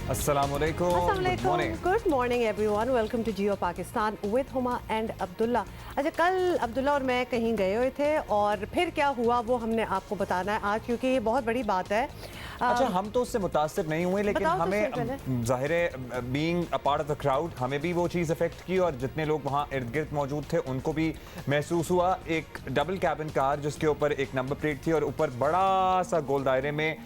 Good morning everyone, welcome to Geo Pakistan with Huma and Abdullah. अच्छा, कल अब्दुल्ला और मैं कहीं गए हुए थे और फिर क्या हुआ वो हमने आपको बताना है आज, क्योंकि ये बहुत बड़ी बात है। अच्छा, हम तो उससे मुतासिर नहीं हुए, लेकिन हमें ज़ाहिर है being a part of the crowd हमें भी वो चीज़ अफेक्ट की और जितने लोग वहाँ इर्द गिर्द मौजूद थे उनको भी महसूस हुआ। एक डबल कैबिन कार जिसके ऊपर एक नंबर प्लेट थी और ऊपर बड़ा सा गोल दायरे में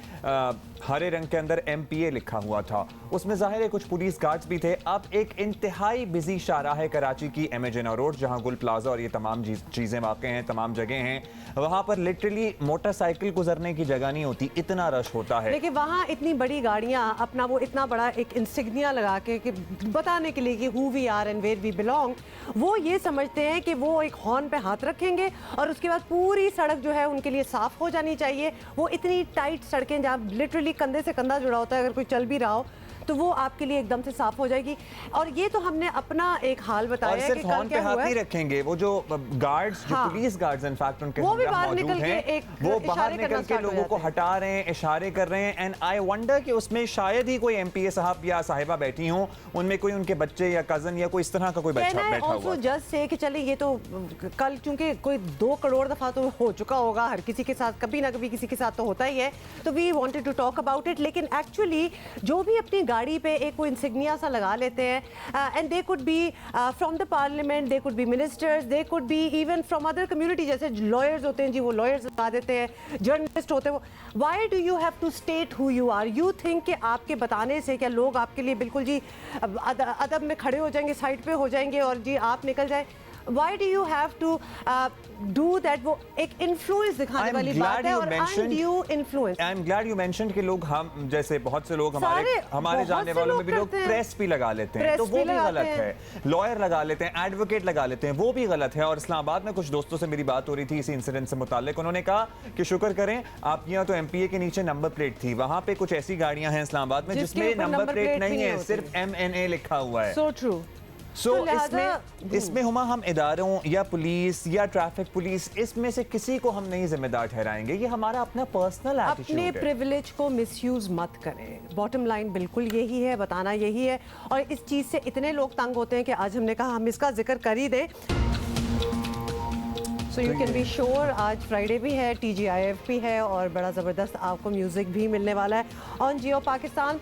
हरे रंग के अंदर MPA लिखा हुआ था। उसमें ज़ाहिर है कुछ पुलिस गार्ड्स भी थे। अब एक इंतहाई बिजी शाहराह कराची की MA जिन्ना रोड, जहाँ गुल प्लाजा और ये तमाम चीज़ें वाक़ हैं, तमाम जगह हैं, वहाँ पर लिटरली मोटरसाइकिल गुजरने की जगह नहीं होती, इतना रश होता है। लेकिन वहाँ इतनी बड़ी गाड़ियाँ अपना वो इतना बड़ा एक इंसिग्निया लगा के कि बताने के लिए कि who we are and where we belong, वो ये समझते हैं कि वो एक हॉर्न पे हाथ रखेंगे और उसके बाद पूरी सड़क जो है उनके लिए साफ हो जानी चाहिए। वो इतनी टाइट सड़कें जहाँ लिटरली कंधे से कंधा जुड़ा होता है, अगर कोई चल भी रहा हो तो वो आपके लिए एकदम से साफ हो जाएगी। और ये तो हमने अपना एक हाल बताया है कि कल क्या हुआ है। रखेंगे वो जो गार्ड्स, जो पुलिस गार्ड्स इनफैक्ट उनके वो भी बाहर निकल के वो बाहर निकल के लोगों को हटा रहे हैं, इशारे कर रहे हैं। एंड आई वंडर कि उसमें शायद ही कोई MPA साहब या साहिबा बैठी हों, उनमें कोई उनके बच्चे या कजन या कोई इस तरह का कोई बच्चा बैठा हुआ। जज से कि चले ये तो कल चूंकि कोई 2 करोड़ दफा तो हो चुका होगा, हर किसी के साथ कभी ना कभी किसी के साथ तो होता ही है, तो we wanted to talk about it. लेकिन एक्चुअली जो भी अपनी गाड़ी पे एक कोई इंसिग्निया सा लगा लेते हैं, and they could be from the parliament, they could be ministers, they could be even from other community, जैसे लॉयर्स होते हैं जी, वो लॉयर्स लगा देते हैं, जर्नलिस्ट होते हैं वो। Why do you have to state who you are? You think कि आपके बताने से क्या लोग आपके लिए बिल्कुल जी अदब में खड़े हो जाएंगे, साइड पे हो जाएंगे और जी आप निकल जाए? Why do you have to do that? वो एक इन्फ्लुएंस दिखाने वाली बात है और undue influence. I'm glad you mentioned कि लोग, हम जैसे बहुत से लोग हमारे जानने वालों में भी लोग प्रेस भी लगा लेते हैं, तो वो भी गलत है। लॉयर लगा लेते हैं, एडवोकेट लगा लेते हैं, वो भी गलत है। और इस्लामाबाद में कुछ दोस्तों से मेरी बात हो रही थी इसी इंसिडेंट से मुताल्लिक। उन्होंने कहा कि शुक्र करें आपके यहाँ तो MPA के नीचे नंबर प्लेट थी, वहाँ पे कुछ ऐसी गाड़ियां हैं इस्लामाबाद में जिसमें नंबर प्लेट नहीं है, सिर्फ MNA लिखा हुआ है। So true. इसमें हुमा हम इदारों या पुलिस या ट्रैफिक पुलिस, इसमें से किसी को हम नहीं जिम्मेदार ठहराएंगे। ये हमारा अपना पर्सनल एटीट्यूड है। अपने प्रिविलेज को मिसयूज मत करें, बॉटम लाइन बिल्कुल यही है, बताना यही है। और इस चीज से इतने लोग तंग होते हैं कि आज हमने कहा हम इसका जिक्र कर ही दें। So you can be sure आज फ्राइडे भी है, TGIF भी है और बड़ा ज़बरदस्त आपको म्यूज़िक भी मिलने वाला है ऑन जियो पाकिस्तान।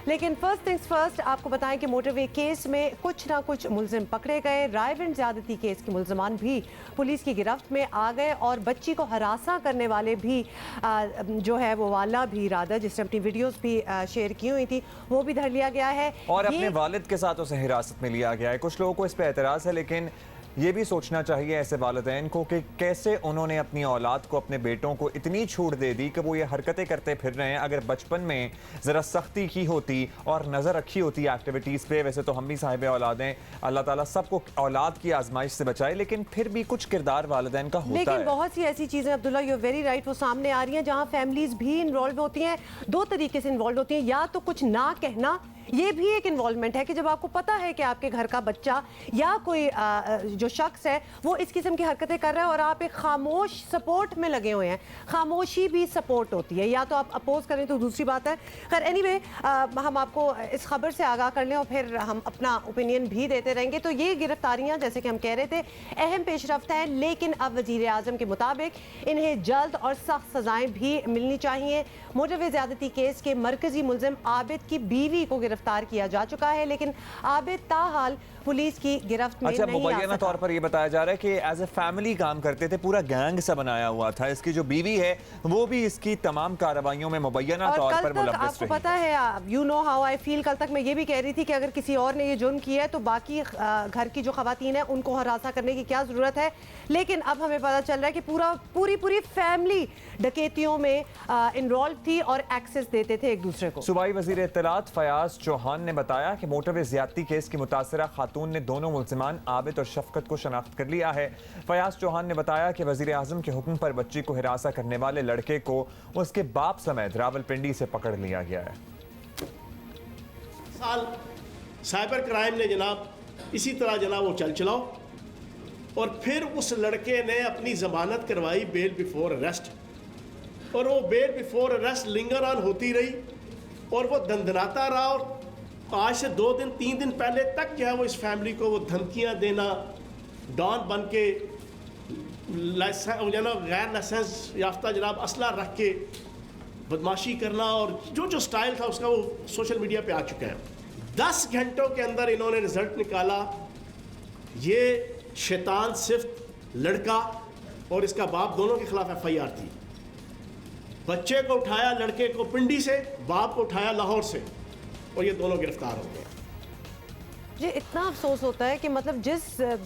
लेकिन फर्स्ट थिंग्स फर्स्ट, आपको बताएं कि मोटरवे केस में कुछ ना कुछ मुलजिम पकड़े गए। रायविंड ज्यादती केस के मुलजमान भी पुलिस की गिरफ्त में आ गए और बच्ची को हरासा करने वाले भी जो है वो वाला भी राधा, जिसने अपनी वीडियोस भी शेयर की हुई थी, वो भी धर लिया गया है और अपने वालिद के साथ उसे हिरासत में लिया गया है। कुछ लोगों को इस पर एतराज़ है, लेकिन ये भी सोचना चाहिए ऐसे वालिदैन को कि कैसे उन्होंने अपनी औलाद को, अपने बेटों को इतनी छूट दे दी कि वो ये हरकतें करते फिर रहे हैं। अगर बचपन में ज़रा सख्ती की होती और नज़र रखी होती एक्टिविटीज़ पे, वैसे तो हम भी साहिब औलाद हैं, अल्लाह ताला सबको औलाद की आजमाइश से बचाए, लेकिन फिर भी कुछ किरदार वालिदैन का होता है। लेकिन बहुत सी ऐसी चीज़ें अब्दुल्ला, यू वेरी राइट, वो सामने आ रही हैं जहाँ फैमिलीज भी इन्वॉल्व होती हैं। 2 तरीके से इन्वॉल्व होती हैं, या तो कुछ ना कहना, ये भी एक इन्वॉल्वमेंट है कि जब आपको पता है कि आपके घर का बच्चा या कोई जो शख्स है वो इस किस्म की हरकतें कर रहा है और आप एक खामोश सपोर्ट में लगे हुए हैं। खामोशी भी सपोर्ट होती है, या तो आप अपोज करें तो दूसरी बात है। खैर एनीवे, हम आपको इस खबर से आगाह कर लें और फिर हम अपना ओपिनियन भी देते रहेंगे। तो ये गिरफ्तारियां, जैसे कि हम कह रहे थे, अहम पेशरफ्त हैं, लेकिन अब वजीर आजम के मुताबिक इन्हें जल्द और सख्त सजाएं भी मिलनी चाहिए। मोटरवे ज्यादती केस के मरकजी मुलजिम आबिद की बीवी को गिरफ्तार किया जा चुका है, लेकिन आबिद ताहाल पुलिस की गिरफ्त में नहीं आ सका। तौर पर यह बताया जा रहा है कि एज ए फैमिली काम करते थे, पूरा गैंग सा बनाया हुआ था। इसकी जो बीवी है वो भी इसकी तमाम कार्रवाइयों में मुबैना तौर पर मुलव्वस रही। आपको पता है, you know how I feel, कल तक मैं ये भी कह रही थी कि अगर किसी और ने ये जुर्म किया है तो बाकी घर की जो खवातीन है उनको हरासा करने की क्या जरूरत है। लेकिन अब हमें पता चल रहा है कि पूरी फैमिली डकैतियों में इन्वॉल्व थी और एक्सेस देते थे एक दूसरे को। सूबाई वजीर इत्तलात फयाज चौहान ने बताया कि मोटरवे ज्यादती केस की मुतासरा खातून ने दोनों मुलजिमान आबिद और शफकत को शनाख्त कर लिया है। फयाज चौहान ने बताया कि वजीर आजम के हुक्म पर बच्ची को हिरासा करने वाले लड़के को उसके बाप समेत रावलपिंडी से पकड़ लिया गया है। साल साइबर क्राइम ने जनाब इसी तरह जनाब वो चलाओ और फिर उस लड़के ने अपनी जमानत करवाई बेल बिफोर अरेस्ट, और वो bail before arrest linger on होती रही और वो दंदनाता रहा और आज से 2 दिन 3 दिन पहले तक क्या है वो इस फैमिली को वो धमकियां देना, डॉन बन के गैर लाइसेंस याफ्ता जनाब असला रख के बदमाशी करना, और जो जो स्टाइल था उसका वो सोशल मीडिया पे आ चुका है। 10 घंटों के अंदर इन्होंने रिजल्ट निकाला। ये शैतान सिर्फ लड़का और इसका बाप दोनों के खिलाफ FIR थी। बच्चे को उठाया लड़के को पिंडी से, बाप को उठाया लाहौर से, और ये दोनों गिरफ्तार हो गए। ये इतना अफसोस होता है कि मतलब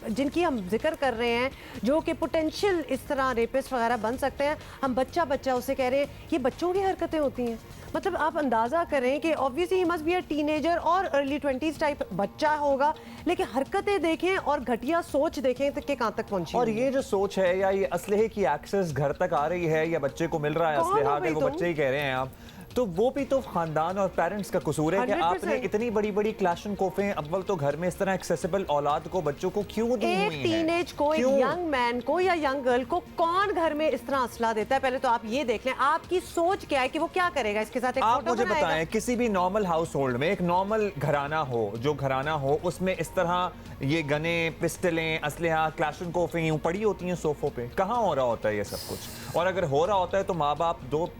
जिनकी हम जिक्र कर रहे हैं जो कि पोटेंशियल इस तरह रेपिस्ट वगैरह बन सकते हैं, हम बच्चा उसे कह रहे हैं ये बच्चों की हरकतें होती हैं। मतलब आप अंदाज़ा करें कि obviously he must be a teenager और अर्ली 20s टाइप बच्चा होगा, लेकिन हरकतें देखें और घटिया सोच देखें तो कि कहाँ तक पहुंची। और ये जो सोच है या ये असलहे की एक्सेस घर तक आ रही है या बच्चे को मिल रहा है असलहा, अगर वो बच्चे ही कह रहे हैं आप, तो वो भी तो खानदान और पेरेंट्स का कसूर है कि आपने इतनी बड़ी बड़ी क्लाशनकोफें अव्वल तो घर में इस तरह एक्सेसिबल औलाद को बच्चों को क्यों दी हुई हैं? एक टीनेज को, एक यंग मैन को या यंग गर्ल को कौन घर में इस तरह असला देता है? पहले तो आप ये देख लें आपकी सोच क्या है कि वो क्या करेगा इसके साथ। एक आप मुझे बताएं, किसी भी नॉर्मल हाउस होल्ड में एक नॉर्मल घराना हो, जो घराना हो उसमें इस तरह ये गने, पिस्टलें, असलहा, क्लाशनकोफें यूं पड़ी होती हैं सोफों पे, कहाँ हो रहा होता है ये सब कुछ? और अगर हो रहा होता है तो माँ बाप दो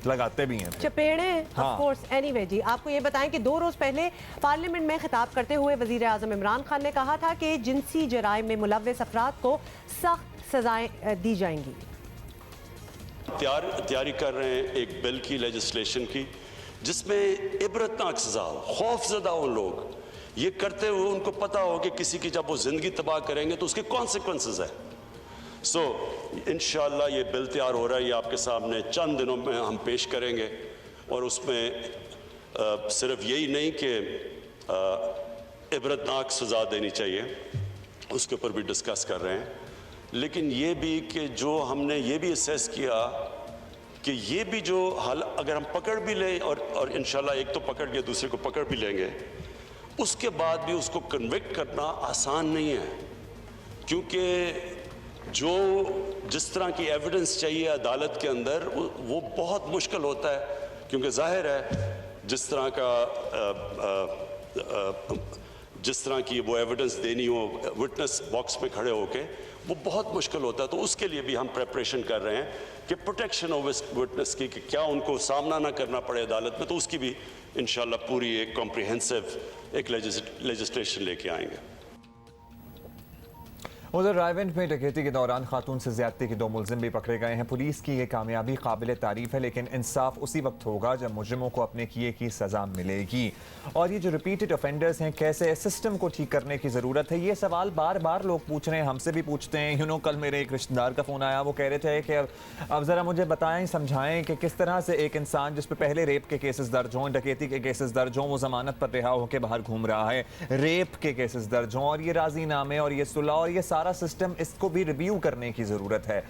लगाते भी हैं, चपेड़े। Of course. एनीवे जी, आपको ये बताएं कि 2 रोज पहले पार्लियामेंट में खिताब करते हुए वजीर आजम इमरान खान ने कहा था कि जिनसी जराइम में मुलव्वस अफराद को सख्त सजाएं दी जाएंगी। तैयारी कर रहे हैं एक बिल की, लेजिस्लेशन की, जिसमें इबरतनाक सजा हो। खौफजदा हो लोग ये करते हुए उनको पता हो कि किसी की जब वो जिंदगी तबाह करेंगे तो उसके कॉन्सिक्वेंसेस है। सो इंशाअल्लाह ये बिल तैयार हो रहा है, ये आपके सामने चंद दिनों में हम पेश करेंगे, और उसमें सिर्फ यही नहीं कि इबरतनाक सज़ा देनी चाहिए, उसके ऊपर भी डिस्कस कर रहे हैं, लेकिन ये भी कि जो हमने ये भी असेस किया कि ये भी जो हाल अगर हम पकड़ भी लें और इंशाअल्लाह एक तो पकड़ के दूसरे को पकड़ भी लेंगे, उसके बाद भी उसको कन्विक्ट करना आसान नहीं है, क्योंकि जो जिस तरह की एविडेंस चाहिए अदालत के अंदर वो बहुत मुश्किल होता है, क्योंकि जाहिर है जिस तरह की वो एविडेंस देनी हो विटनेस बॉक्स में खड़े होके, वो बहुत मुश्किल होता है। तो उसके लिए भी हम प्रेपरेशन कर रहे हैं कि प्रोटेक्शन ऑफ विटनेस की, कि क्या उनको सामना ना करना पड़े अदालत में, तो उसकी भी इंशाल्लाह पूरी एक कॉम्प्रिहेंसिव एक लेजिस्लेशन लेके आएंगे। उधर रायवेंट में डकैती के दौरान खातून से ज्यादती के 2 मुलजिम भी पकड़े गए हैं। पुलिस की ये कामयाबी काबिल तारीफ है, लेकिन इंसाफ उसी वक्त होगा जब मुजरिमों को अपने किए की सजा मिलेगी। और ये जो रिपीटेड ऑफेंडर्स हैं, कैसे सिस्टम को ठीक करने की ज़रूरत है, ये सवाल बार बार लोग पूछ रहे हैं, हमसे भी पूछते हैं। कल मेरे एक रिश्तेदार का फ़ोन आया, वो कह रहे थे कि अब ज़रा मुझे बताएं, समझाएं कि किस तरह से एक इंसान जिस पर पहले रेप के केसेस दर्ज हों, डकैती के केसेस दर्ज हों, वो ज़मानत पर रिहा होकर बाहर घूम रहा है, रेप के केसेस दर्ज हों, और ये राजीनामे और ये सुलह और ये सारा सिस्टम, इसको भी रिव्यू करने की जरूरत है।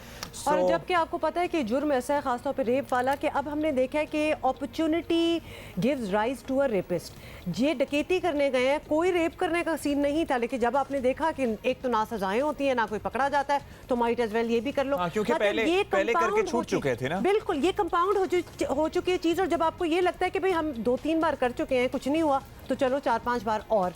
और जबकि आपको पता है कि जुर्म ऐसा है खासतौर पे रेप वाला कि अब हमने देखा है कि opportunity gives rise to a rapist. ये डकैती करने गए हैं, कोई रेप करने का सीन नहीं था, लेकिन जब आपने देखा कि एक तो ना सजाएं होती हैं ना कोई पकड़ा जाता है, तो माइट एज वेल ये भी कर लो, क्योंकि पहले करके छूट चुके थे ना। बिल्कुल, ये कंपाउंड हो चुकी है चीज। और जब आपको ये लगता है कि भाई हम 2-3 बार कर चुके हैं, कुछ नहीं हुआ, तो चलो 4-5 बार और।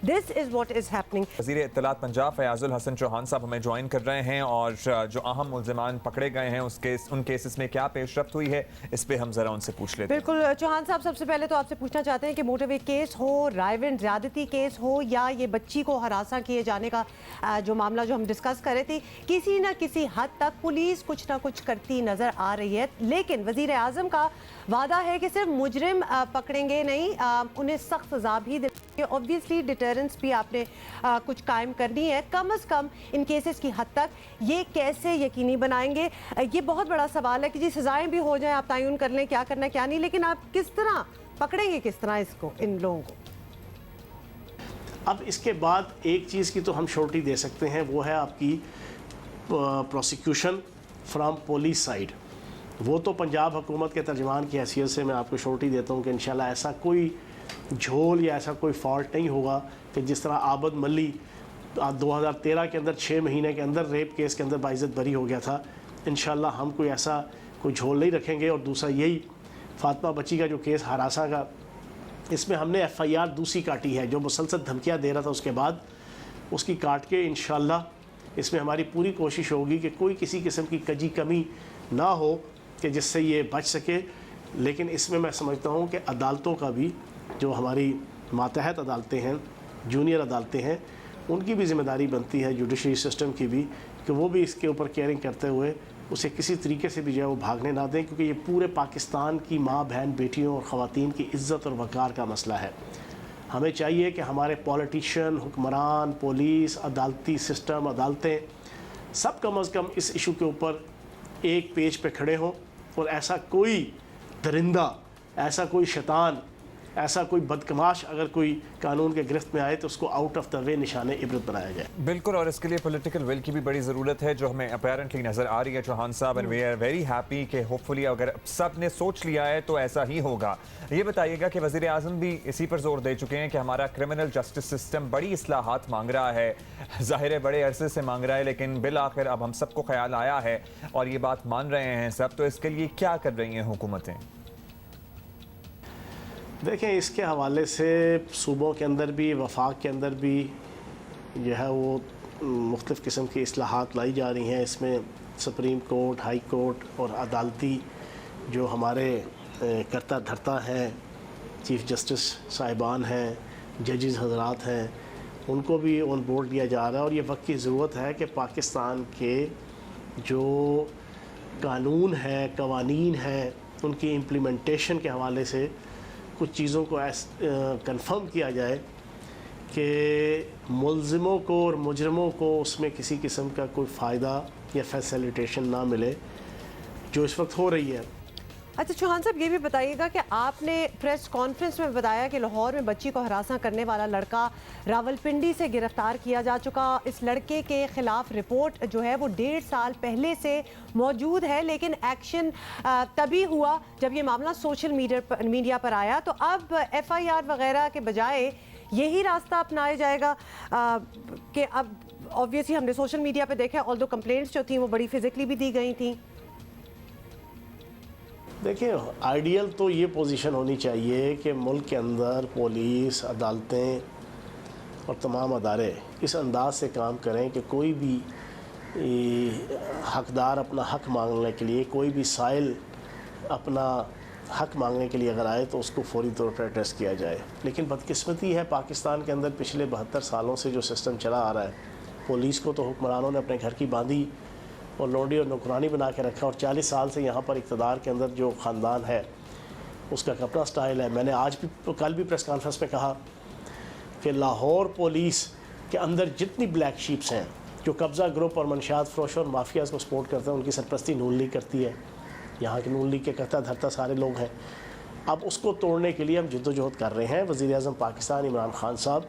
This is what is happening. वज़ीर इत्तलात पंजाब फयाजुल हसन चौहान साहब हमें ज्वाइन कर रहे हैं, और जो अहम मुल्ज़िमान पकड़े गए हैं उन केसेस में क्या पेशरफ्त हुई है, इस पे हम जरा उनसे पूछ लेते हैं। बिल्कुल चौहान साहब, सबसे पहले तो आपसे पूछना चाहते हैं कि मोटरवे केस हो, रायवेंट ज्यादती केस हो, या ये बच्ची को हरासा किए जाने का जो मामला जो हम डिस्कस कर रहे थे, किसी न किसी हद तक पुलिस कुछ ना कुछ करती नजर आ रही है, लेकिन वज़ीर आज़म का वादा है कि सिर्फ मुजरिम पकड़ेंगे नहीं, उन्हें सख्त सजा भी देंगे। ऑब्वियसली डिटरेंस भी आपने कुछ कायम करनी है, कम से कम इन केसेस की हद तक। ये कैसे यकीनी बनाएंगे, ये बहुत बड़ा सवाल है कि जी सजाएं भी हो जाए, आप तयन कर लें क्या करना है क्या नहीं, लेकिन आप किस तरह पकड़ेंगे, किस तरह इसको, इन लोगों को। अब इसके बाद एक चीज़ की तो हम श्योरिटी दे सकते हैं, वो है आपकी प्रोसिक्यूशन फ्रॉम पुलिस साइड। वो तो पंजाब हुकूमत के तर्जमान की हैसियत से मैं आपको श्योरिटी देता हूँ कि इंशाल्लाह ऐसा कोई झोल या ऐसा कोई फॉल्ट नहीं होगा कि जिस तरह आबद मल्ली 2013 के अंदर 6 महीने के अंदर रेप केस के अंदर बाइज्जत बरी हो गया था। इंशाल्लाह हम कोई ऐसा कोई झोल नहीं रखेंगे। और दूसरा यही फातिमा बच्ची का जो केस हरासा का इसमें हमने FIR दूसरी काटी है, जो मुसलसल धमकियाँ दे रहा था उसके बाद उसकी काट के इंशाल्लाह इसमें हमारी पूरी कोशिश होगी कि कोई किसी किस्म की कजी कमी ना हो कि जिससे ये बच सके। लेकिन इसमें मैं समझता हूँ कि अदालतों का भी, जो हमारी मातहत अदालतें हैं, जूनियर अदालतें हैं, उनकी भी ज़िम्मेदारी बनती है, जुडिशरी सिस्टम की भी, कि वो भी इसके ऊपर केयरिंग करते हुए उसे किसी तरीके से भी जो है वो भागने ना दें, क्योंकि ये पूरे पाकिस्तान की माँ बहन बेटियों और ख़वातीन की इज़्ज़त और वक़ार का मसला है। हमें चाहिए कि हमारे पॉलिटिशियन, हुक्मरान, पुलिस, अदालती सिस्टम, अदालतें सब कम अज़ कम इस इशू के ऊपर एक पेज पे खड़े हों और ऐसा कोई दरिंदा, ऐसा कोई शैतान, ऐसा कोई बदकमाश अगर कोई कानून के गिरफ्त में आए तो उसको आउट ऑफ द वे निशाने इबरत बनाया जाए। बिल्कुल, और इसके लिए पॉलिटिकल विल की भी बड़ी ज़रूरत है, जो हमें अपेरेंटली नज़र आ रही है चौहान साहब, and we are very happy कि होपफुली अगर सब ने सोच लिया है तो ऐसा ही होगा। ये बताइएगा कि वज़ीर आज़म भी इसी पर जोर दे चुके हैं कि हमारा क्रिमिनल जस्टिस सिस्टम बड़ी इस्लाहात मांग रहा है, ज़ाहिर है बड़े अरसे से मांग रहा है, लेकिन बिल आखिर अब हम सबको ख्याल आया है और ये बात मान रहे हैं सब। तो इसके लिए क्या कर रही हैं हुकूमतें? देखें, इसके हवाले से सूबों के अंदर भी, वफाक के अंदर भी जो है वो मुख्तलिफ़ किस्म की इस्लाहात लाई जा रही हैं। इसमें सुप्रीम कोर्ट, हाई कोर्ट और अदालती जो हमारे करता धरता हैं, चीफ़ जस्टिस साहिबान हैं, जजेस हजरात हैं, उनको भी ऑन बोर्ड लिया जा रहा है। और ये वक्त की ज़रूरत है कि पाकिस्तान के जो कानून हैं, कवानीन हैं, उनकी इम्प्लीमेंटेशन के हवाले से कुछ चीज़ों को कंफर्म किया जाए कि मुल्ज़िमों को और मुजरमों को उसमें किसी किस्म का कोई फ़ायदा या फैसिलिटेशन ना मिले, जो इस वक्त हो रही है। अच्छा चौहान साहब, ये भी बताइएगा कि आपने प्रेस कॉन्फ्रेंस में बताया कि लाहौर में बच्ची को हरासा करने वाला लड़का रावलपिंडी से गिरफ्तार किया जा चुका। इस लड़के के खिलाफ रिपोर्ट जो है वो 1.5 साल पहले से मौजूद है, लेकिन एक्शन तभी हुआ जब ये मामला सोशल मीडिया पर आया। तो अब FIR वगैरह के बजाय यही रास्ता अपनाया जाएगा कि अब ऑब्वियसली हमने सोशल मीडिया पर देखा, ऑल्दो कंप्लेंट्स जो थी वो बड़ी फिजिकली भी दी गई थी। देखिए, आइडियल तो ये पोजीशन होनी चाहिए कि मुल्क के अंदर पुलिस, अदालतें और तमाम अदारे इस अंदाज से काम करें कि कोई भी हकदार अपना हक मांगने के लिए, कोई भी साइल अपना हक मांगने के लिए अगर आए तो उसको फौरी तौर पर एड्रेस किया जाए। लेकिन बदकिस्मती है, पाकिस्तान के अंदर पिछले 72 सालों से जो सिस्टम चला आ रहा है, पुलिस को तो हुक्मरानों ने अपने घर की बांधी और लौंडी और नौकरानी बना के रखा, और 40 साल से यहाँ पर इक़्तिदार के अंदर जो ख़ानदान है उसका अपना स्टाइल है। मैंने आज भी, कल भी प्रेस कॉन्फ्रेंस में कहा कि लाहौर पुलिस के अंदर जितनी ब्लैक शीप्स हैं, जो कब्ज़ा ग्रुप और मंशात फरोश और माफियाज़ को सपोर्ट करते हैं, उनकी सरपरस्ती नून लीग करती है। यहाँ की नून लीग के करता धरता सारे लोग हैं। अब उसको तोड़ने के लिए हम जद्दोजहद कर रहे हैं। वज़ीर आज़म पाकिस्तान इमरान खान साहब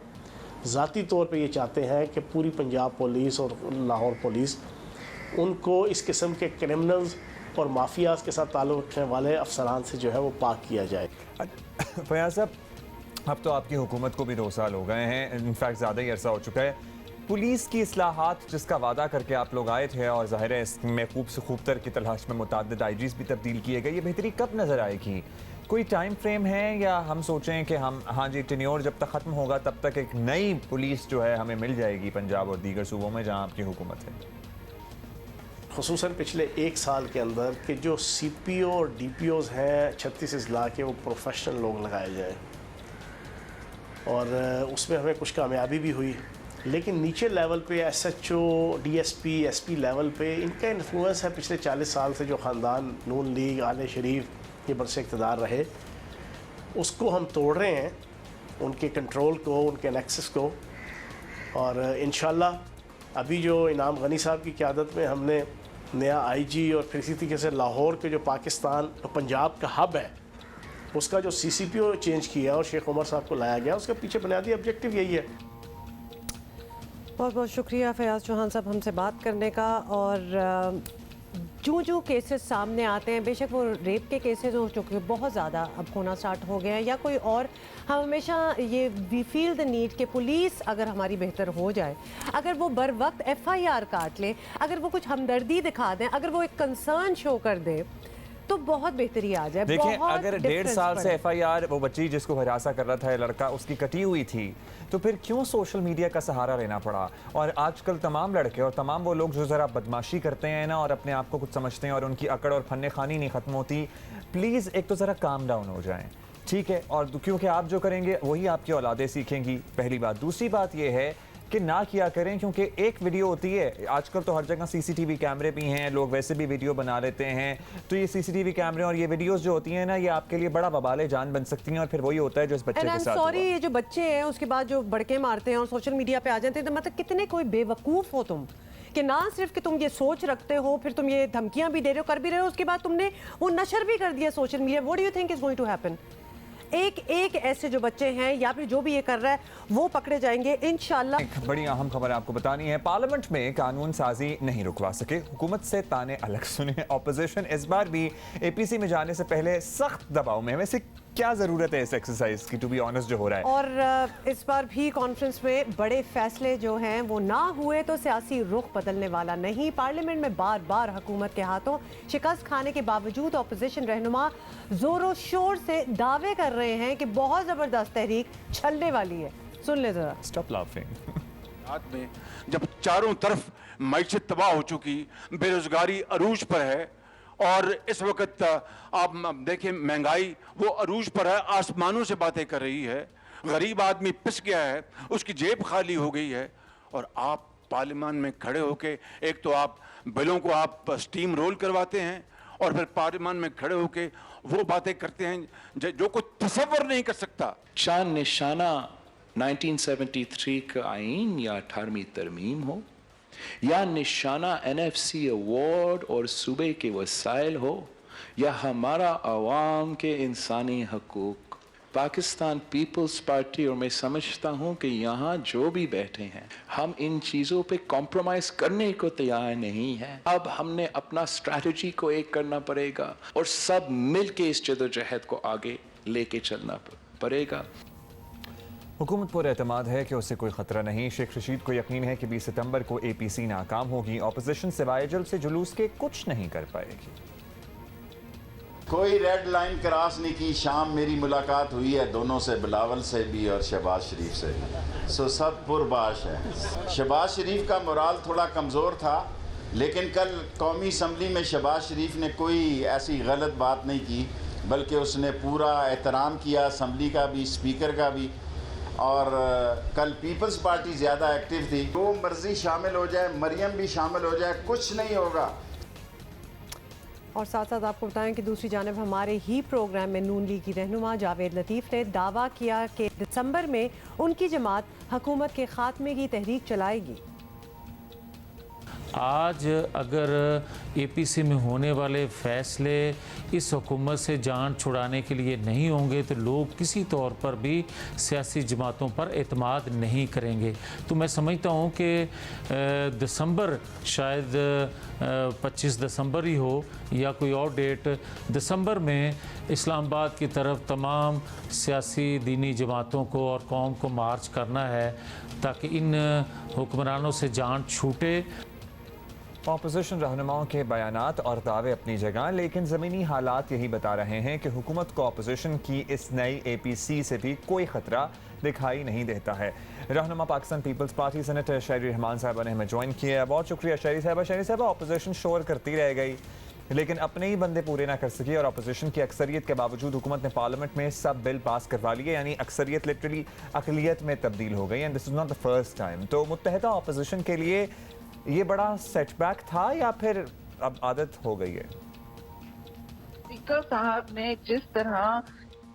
ज़ाती तौर पर ये चाहते हैं कि पूरी पंजाब पुलिस और लाहौर पुलिस, उनको इस किस्म के क्रिमिनल्स और माफियाज़ के साथ ताल्लुक़ रखने वाले अफसरान से जो है वो पाक किया जाए। फयाज साहब, अब तो आपकी हुकूमत को भी 2 साल हो गए हैं, इनफैक्ट ज़्यादा ही अरसा हो चुका है। पुलिस की इस्लाहात जिसका वादा करके आप लोग आए थे, और ज़ाहिर है इसमें खूब से खूबतर की तलाश में मुतअद्दिद IGs भी तब्दील किए गए, ये बेहतरी कब नज़र आएगी? कोई टाइम फ्रेम है, या हम सोचें कि हम हाँ जी टेन्योर जब तक ख़त्म होगा तब तक एक नई पुलिस जो है हमें मिल जाएगी पंजाब और दीगर सूबों में जहाँ आपकी हुकूमत है? ख़ुसूसन पिछले 1 साल के अंदर कि जो CPO और DPOs हैं 36 अजला के, वो प्रोफेशनल लोग लगाए जाए, और उसमें हमें कुछ कामयाबी भी हुई। लेकिन नीचे लेवल पे SHO, DSP, SP लेवल पे इनका इन्फ्लुएंस है पिछले 40 साल से, जो ख़ानदान नून लीग, आले शरीफ ये बरसे इक़्तिदार रहे, उसको हम तोड़ रहे हैं, उनके कंट्रोल को, उनके नेक्सस को। और इंशाल्लाह अभी जो इनाम गनी साहब की क़यादत में हमने नया IG और फिर इसी तरीके से लाहौर के जो पाकिस्तान तो पंजाब का हब है, उसका जो CCPO चेंज किया और शेख उमर साहब को लाया गया, उसके पीछे बुनियादी ऑब्जेक्टिव यही है। बहुत बहुत शुक्रिया फयाज चौहान साहब हमसे बात करने का। और जो केसेस सामने आते हैं, बेशक वो रेप के केसेस हो चुके बहुत ज़्यादा अब होना स्टार्ट हो गया है या कोई और, हम हमेशा ये वी फील द नीड कि पुलिस अगर हमारी बेहतर हो जाए, अगर वो बर वक्त FIR काट ले, अगर वो कुछ हमदर्दी दिखा दें, अगर वो एक कंसर्न शो कर दें, तो बहुत बेहतरी आ जाए। देखिए, बहुत अगर 1.5 difference साल से पड़े। FIR वो बच्ची जिसको हरासा कर रहा था ये लड़का, उसकी कटी हुई थी, तो फिर क्यों सोशल मीडिया का सहारा लेना पड़ा? और आजकल तमाम लड़के और तमाम वो लोग जो ज़रा बदमाशी करते हैं ना और अपने आप को कुछ समझते हैं और उनकी अकड़ और फन्ने खानी नहीं ख़त्म होती, प्लीज़ एक तो ज़रा काम डाउन हो जाएं, ठीक है? और क्योंकि आप जो करेंगे वही आपकी औलादें सीखेंगी, पहली बात। दूसरी बात ये है कि ना किया करें, क्योंकि एक वीडियो होती है, आजकल तो हर जगह CCTV कैमरे भी हैं, लोग वैसे भी वीडियो बना लेते हैं, तो ये CCTV कैमरे और ये वीडियोस जो होती हैं ना, ये आपके लिए बड़ा बवाले जान बन सकती हैं और फिर वही होता है जो इस बच्चे के साथ सॉरी, हुआ। ये जो बच्चे हैं उसके बाद जो बड़के मारते हैं और सोशल मीडिया पे आ जाते हैं, तो मतलब कितने कोई बेवकूफ़ हो तुम कि ना सिर्फ कि तुम ये सोच रखते हो, फिर तुम ये धमकियां भी दे रहे हो, कर भी रहे हो, उसके बाद तुमने वो नशर भी कर दिया social media. What do you think is going to happen? एक ऐसे जो बच्चे हैं या फिर जो भी ये कर रहा है वो पकड़े जाएंगे इंशाल्लाह। एक बड़ी अहम खबर आपको बतानी है, पार्लियामेंट में कानून साजी नहीं रुकवा सके, हुकूमत से ताने अलग सुने। ऑपोजिशन इस बार भी APC में जाने से पहले सख्त दबाव में। वैसे क्या जरूरत है इस एक्सरसाइज की, टू बी ऑनेस्ट, जो हो रहा है? और इस बार भी कॉन्फ्रेंस में बड़े फैसले जो हैं वो ना हुए तो सियासी रुख बदलने वाला नहीं। पार्लियामेंट में बार बार हुकूमत के हाथों शिकस्त खाने के बावजूद अपोजिशन रहनुमा जोरों शोर से दावे कर रहे हैं कि बहुत जबरदस्त तहरीक छलने वाली है। सुन ले जरा। Stop laughing. में जब चारों तरफ मईशत तबाह हो चुकी, बेरोजगारी अरूज पर है और इस वक्त आप देखें महंगाई वो अरूज पर है, आसमानों से बातें कर रही है, गरीब आदमी पिस गया है, उसकी जेब खाली हो गई है, और आप पार्लियामान में खड़े होके एक तो आप बिलों को आप स्टीम रोल करवाते हैं और फिर पार्लियामान में खड़े होके वो बातें करते हैं जो कोई तसव्वुर नहीं कर सकता। शान निशाना 1973 का आइन या 18वीं तरमीम हो, या निशाना NFC अवार्ड और सूबे के वसाइल हो, या हमारा अवाम के इंसानी हकूक, पाकिस्तान पीपल्स पार्टी और मैं समझता हूं कि यहाँ जो भी बैठे हैं हम इन चीज़ों पे कॉम्प्रोमाइज़ करने को तैयार नहीं है। अब हमने अपना स्ट्रैटेजी को एक करना पड़ेगा और सब मिल के इस जदोजहद को आगे लेके चलना पड़ेगा। हुकूमत पर एतमाद है कि उससे कोई खतरा नहीं। शेख रशीद को यकीन है कि 20 सितंबर को APC नाकाम होगी। ऑपोजिशन सिवाय जल्द से जुलूस के कुछ नहीं कर पाएगी। कोई रेड लाइन क्रॉस नहीं की। शाम मेरी मुलाकात हुई है दोनों से, बिलावल से भी और शहबाज शरीफ से, सो सब पुरबाश है। शहबाज शरीफ का मोराल थोड़ा कमज़ोर था, लेकिन कल कौमी असम्बली में शहबाज शरीफ ने कोई ऐसी गलत बात नहीं की, बल्कि उसने पूरा एहतराम किया असम्बली का भी, स्पीकर का भी। और कल पीपल्स पार्टी ज़्यादा एक्टिव थी। जो मर्जी शामिल हो जाए, मरियम भी शामिल हो जाए, कुछ नहीं होगा। और साथ साथ आपको बताएं कि दूसरी जानब हमारे ही प्रोग्राम में नून लीग की रहनुमा जावेद लतीफ़ ने दावा किया कि दिसंबर में उनकी जमात हुकूमत के खात्मे की तहरीक चलाएगी। आज अगर APC में होने वाले फैसले इस हुकूमत से जान छुड़ाने के लिए नहीं होंगे तो लोग किसी तौर पर भी सियासी जमातों पर एतमाद नहीं करेंगे। तो मैं समझता हूँ कि दिसंबर शायद 25 दिसंबर ही हो या कोई और डेट, दिसंबर में इस्लामाबाद की तरफ तमाम सियासी दीनी जमातों को और कौम को मार्च करना है ताकि इन हुक्मरानों से जान छूटे। ऑपोजिशन रहनुमाओं के बयानात और दावे अपनी जगह, लेकिन ज़मीनी हालात यही बता रहे हैं कि हुकूमत को ऑपोजिशन की इस नई APC से भी कोई ख़तरा दिखाई नहीं देता है। रहनुमा पाकिस्तान पीपल्स पार्टी सेनेटर शहरी रहमान साहबा ने हमें ज्वाइन किया है। बहुत शुक्रिया शहरी साहबा। शहरी साहबा, ऑपोजिशन शोर करती रह गई लेकिन अपने ही बंदे पूरे ना कर सकी और अपोजिशन की अक्सरियत के बावजूद हुकूमत ने पार्लियामेंट में सब बिल पास करवा लिए, यानी अक्सरियत लिटरली अकलियत में तब्दील हो गई। And this is not the first time. तो मुत्तहदा अपोजिशन के लिए ये बड़ा सेटबैक था या फिर अब आदत हो गई है? स्पीकर साहब ने जिस तरह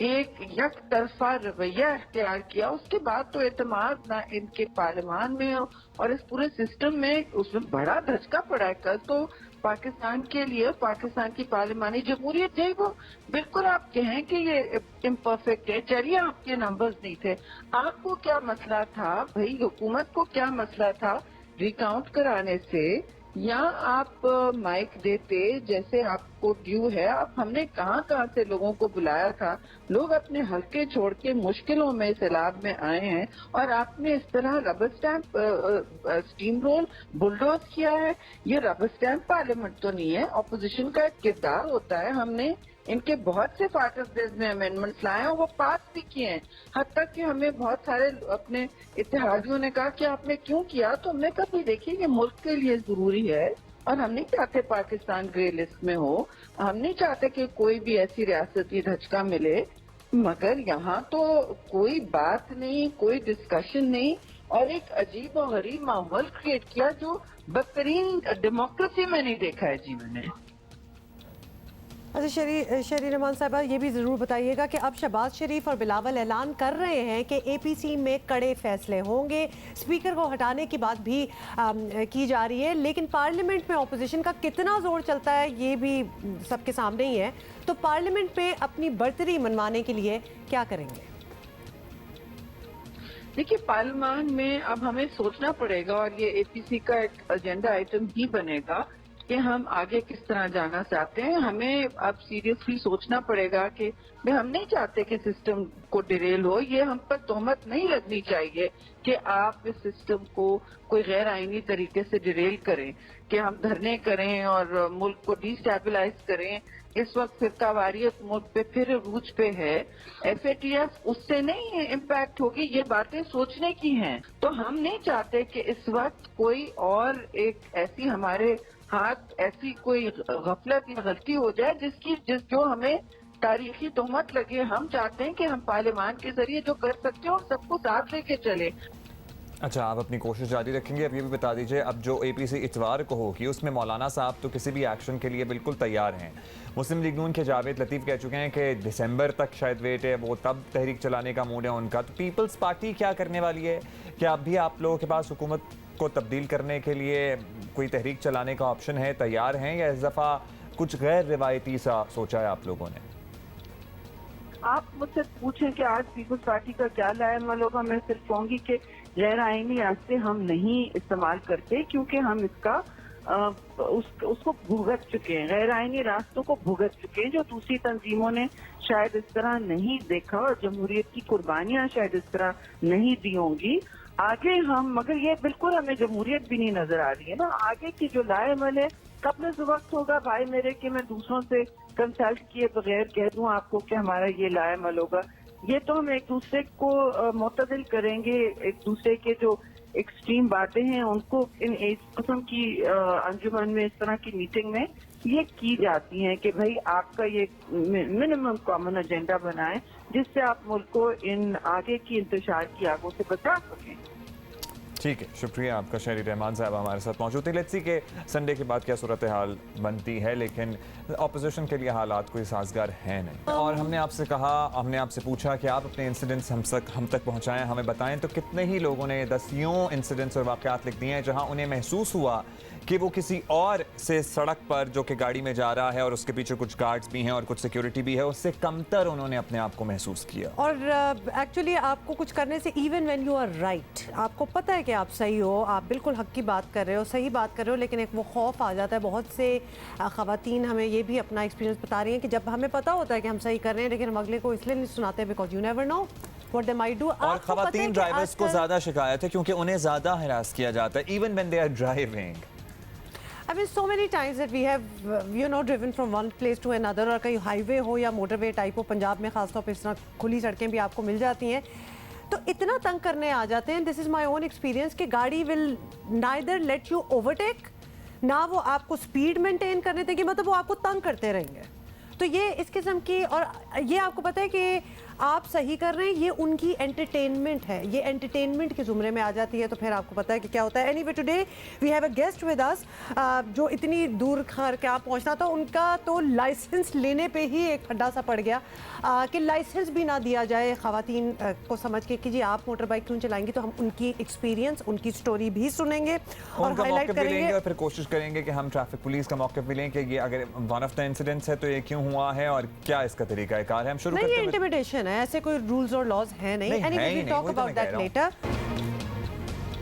एक यकतरफा रवैया इख्तियार किया, उसके बाद तो एतमाद ना इनके पार्लियामान में और इस पूरे सिस्टम में उसमें बड़ा धचका पड़ा है। कल तो पाकिस्तान के लिए, पाकिस्तान की पार्लियामानी जमहूरियत है वो बिल्कुल आप कहें कि ये इम्परफेक्ट है। चलिए आपके नंबर्स नहीं थे, आपको क्या मसला था भाई? हुकूमत को क्या मसला था रिकाउंट कराने से? या आप माइक देते जैसे आप को ड्यू है। अब हमने कहाँ कहाँ से लोगों को बुलाया था, लोग अपने हल्के छोड़ के मुश्किलों में सैलाब में आए हैं और आपने इस तरह rubber stamp steam roll bulldoze किया है। ये रबर स्टैंप पार्लियामेंट तो नहीं है, ऑपोजिशन का एक किरदार होता है। हमने इनके बहुत से पार्ट ऑफ दिस में अमेंडमेंट्स लाए और वो पास भी किए हैं, हद तक कि हमें बहुत सारे अपने इत्तेहादियों ने कहा कि आपने क्यों किया, तो हमने कहा भाई देखिए ये मुल्क के लिए जरूरी है और हम नहीं चाहते पाकिस्तान ग्रे लिस्ट में हो, हम नहीं चाहते कि कोई भी ऐसी रियासती धचका मिले, मगर यहाँ तो कोई बात नहीं, कोई डिस्कशन नहीं और एक अजीब और गरीब माहौल क्रिएट किया जो बदतरीन डेमोक्रेसी में नहीं देखा है जी मैंने। अच्छा शरी रहमान साहबा, ये भी ज़रूर बताइएगा कि अब शहबाज शरीफ और बिलावल ऐलान कर रहे हैं कि एपीसी में कड़े फैसले होंगे, स्पीकर को हटाने की बात भी की जा रही है, लेकिन पार्लियामेंट में ऑपोजिशन का कितना जोर चलता है ये भी सबके सामने ही है। तो पार्लियामेंट में अपनी बर्तरी मनवाने के लिए क्या करेंगे? देखिए पार्लियामेंट में अब हमें सोचना पड़ेगा और ये एपीसी का एक एजेंडा आइटम ही बनेगा कि हम आगे किस तरह जाना चाहते हैं। हमें अब सीरियसली सोचना पड़ेगा कि भाई हम नहीं चाहते कि सिस्टम को डिरेल हो, ये हम पर तोहमत नहीं लगनी चाहिए कि आप इस सिस्टम को कोई गैर आईनी तरीके से डिरेल करें, कि हम धरने करें और मुल्क को डिस्टेबलाइज करें। इस वक्त फिरकावारियत मुल्क पे फिर अरूज पे है, FATF उससे नहीं इम्पैक्ट होगी, ये बातें सोचने की हैं। तो हम नहीं चाहते कि इस वक्त कोई और एक ऐसी हमारे हाथ ऐसी कोई गफलत या गलती हो जाए जो हमें तारीखी तोहमत लगे। हम चाहते हैं कि हम पार्लियामान के जरिए जो कर सकते हैं और सबको साथ लेके चले। अच्छा, आप अपनी कोशिश जारी रखेंगे। अब ये भी बता दीजिए, अब जो एपीसी इतवार को होगी उसमें मौलाना साहब तो किसी भी एक्शन के लिए बिल्कुल तैयार हैं। मुस्लिम लीग नून के जावेद लतीफ़ कह चुके हैं कि दिसंबर तक शायद वेट है, वो तब तहरीक चलाने का मूड है उनका। तो पीपल्स पार्टी क्या करने वाली है? क्या अब भी आप लोगों के पास हुकूमत को तब्दील करने के लिए कोई तहरीक चलाने का ऑप्शन है, तैयार हैं, या इस दफ़ा कुछ गैर रिवायती सा सोचा है आप लोगों ने? आप मुझसे पूछें कि आज पीपल्स पार्टी का क्या लाएमल होगा, मैं सिर्फ कहूंगी कि गैर आईनी रास्ते हम नहीं इस्तेमाल करते क्योंकि हम इसका उसको भुगत चुके हैं, गैर आईनी रास्तों को भुगत चुके हैं जो दूसरी तंजीमों ने शायद इस तरह नहीं देखा और जमहूरियत की कुर्बानियां शायद इस तरह नहीं दी होंगी। आगे हम, मगर ये बिल्कुल हमें जमहूरियत भी नहीं नजर आ रही है ना। आगे की जो लाएमल है कब वक्त होगा भाई मेरे कि मैं दूसरों से कंसल्ट किए बगैर कह दूं आपको कि हमारा ये लाएमल होगा। ये तो हम एक दूसरे को मुतदिल करेंगे, एक दूसरे के जो एक्सट्रीम बातें हैं उनको इन इस किस्म की अंजुमन में, इस तरह की मीटिंग में ये की जाती हैं कि भाई आपका ये मिनिमम कॉमन एजेंडा बनाएं जिससे आप मुल्क को इन आगे की इंतशार की आगों से बचा सकें। ठीक है, शुक्रिया आपका शहरी रहमान साहब हमारे साथ मौजूद थे। लेट्स सी के संडे के बाद क्या सूरत हाल बनती है, लेकिन ऑपोजिशन के लिए हालात कोई साजगार है नहीं। और हमने आपसे पूछा कि आप अपने इंसिडेंट्स हम तक पहुंचाएं, हमें बताएं, तो कितने ही लोगों ने दसियों इंसिडेंट्स और वाक़यात लिख दिए हैं जहां उन्हें महसूस हुआ कि वो किसी और से सड़क पर जो कि गाड़ी में जा रहा है और उसके पीछे कुछ गार्ड्स भी हैं और कुछ सिक्योरिटी भी है, उससे कमतर उन्होंने अपने आप को महसूस किया। और एक्चुअली आपको कुछ करने से, even when you are right, आपको पता है कि आप सही हो, आप बिल्कुल हक की बात कर रहे हो, सही बात कर रहे हो, लेकिन एक वो खौफ आ जाता है। बहुत से ख़वातीन हमें ये भी अपना एक्सपीरियंस बता रही हैं कि जब हमें पता होता है कि हम सही कर रहे हैं, लेकिन हम अगले को इसलिए नहीं सुनाते because you never know what they might do. और ख़वातीन ड्राइवर्स को ज़्यादा शिकायत है क्योंकि उन्हें ज़्यादा हरास किया जाता है even when they are driving. I mean, so many times that we have, driven from one place to another, और कहीं हाईवे हो या मोटरवे टाइप हो, पंजाब में खासतौर पर इस तरह खुली सड़कें भी आपको मिल जाती हैं, तो इतना तंग करने आ जाते हैं। This is my own experience कि गाड़ी will neither let you overtake, ना वो आपको स्पीड मेंटेन करने देगी, मतलब वो आपको तंग करते रहेंगे। तो ये इस किस्म की, और ये आपको पता है कि आप सही कर रहे हैं, ये उनकी एंटरटेनमेंट है, ये एंटरटेनमेंट के ज़ुमरे में आ जाती है, तो फिर आपको पता है कि क्या होता है। Anyway today we have a guest with us जो इतनी दूर खर क्या पहुंचना था, उनका तो लाइसेंस लेने पे ही एक खड्डा सा पड़ गया कि लाइसेंस भी ना दिया जाए ख़वातीन को समझ के कि जी आप मोटर बाइक क्यों चलाएंगी। तो हम उनकी एक्सपीरियंस, उनकी स्टोरी भी सुनेंगे और हाईलाइट करेंगे और फिर कोशिश करेंगे कि हम ट्रैफिक पुलिस का मौक़िफ़ भी लें कि ये अगर वन ऑफ द इंसिडेंट्स है तो ये क्यों हुआ है और क्या इसका तरीक़ाकार है। हम शुरू करते हैं। इंटिमिडेशन है, ऐसे कोई रूल्स और लॉज है नहीं। Anyway we talk about that later.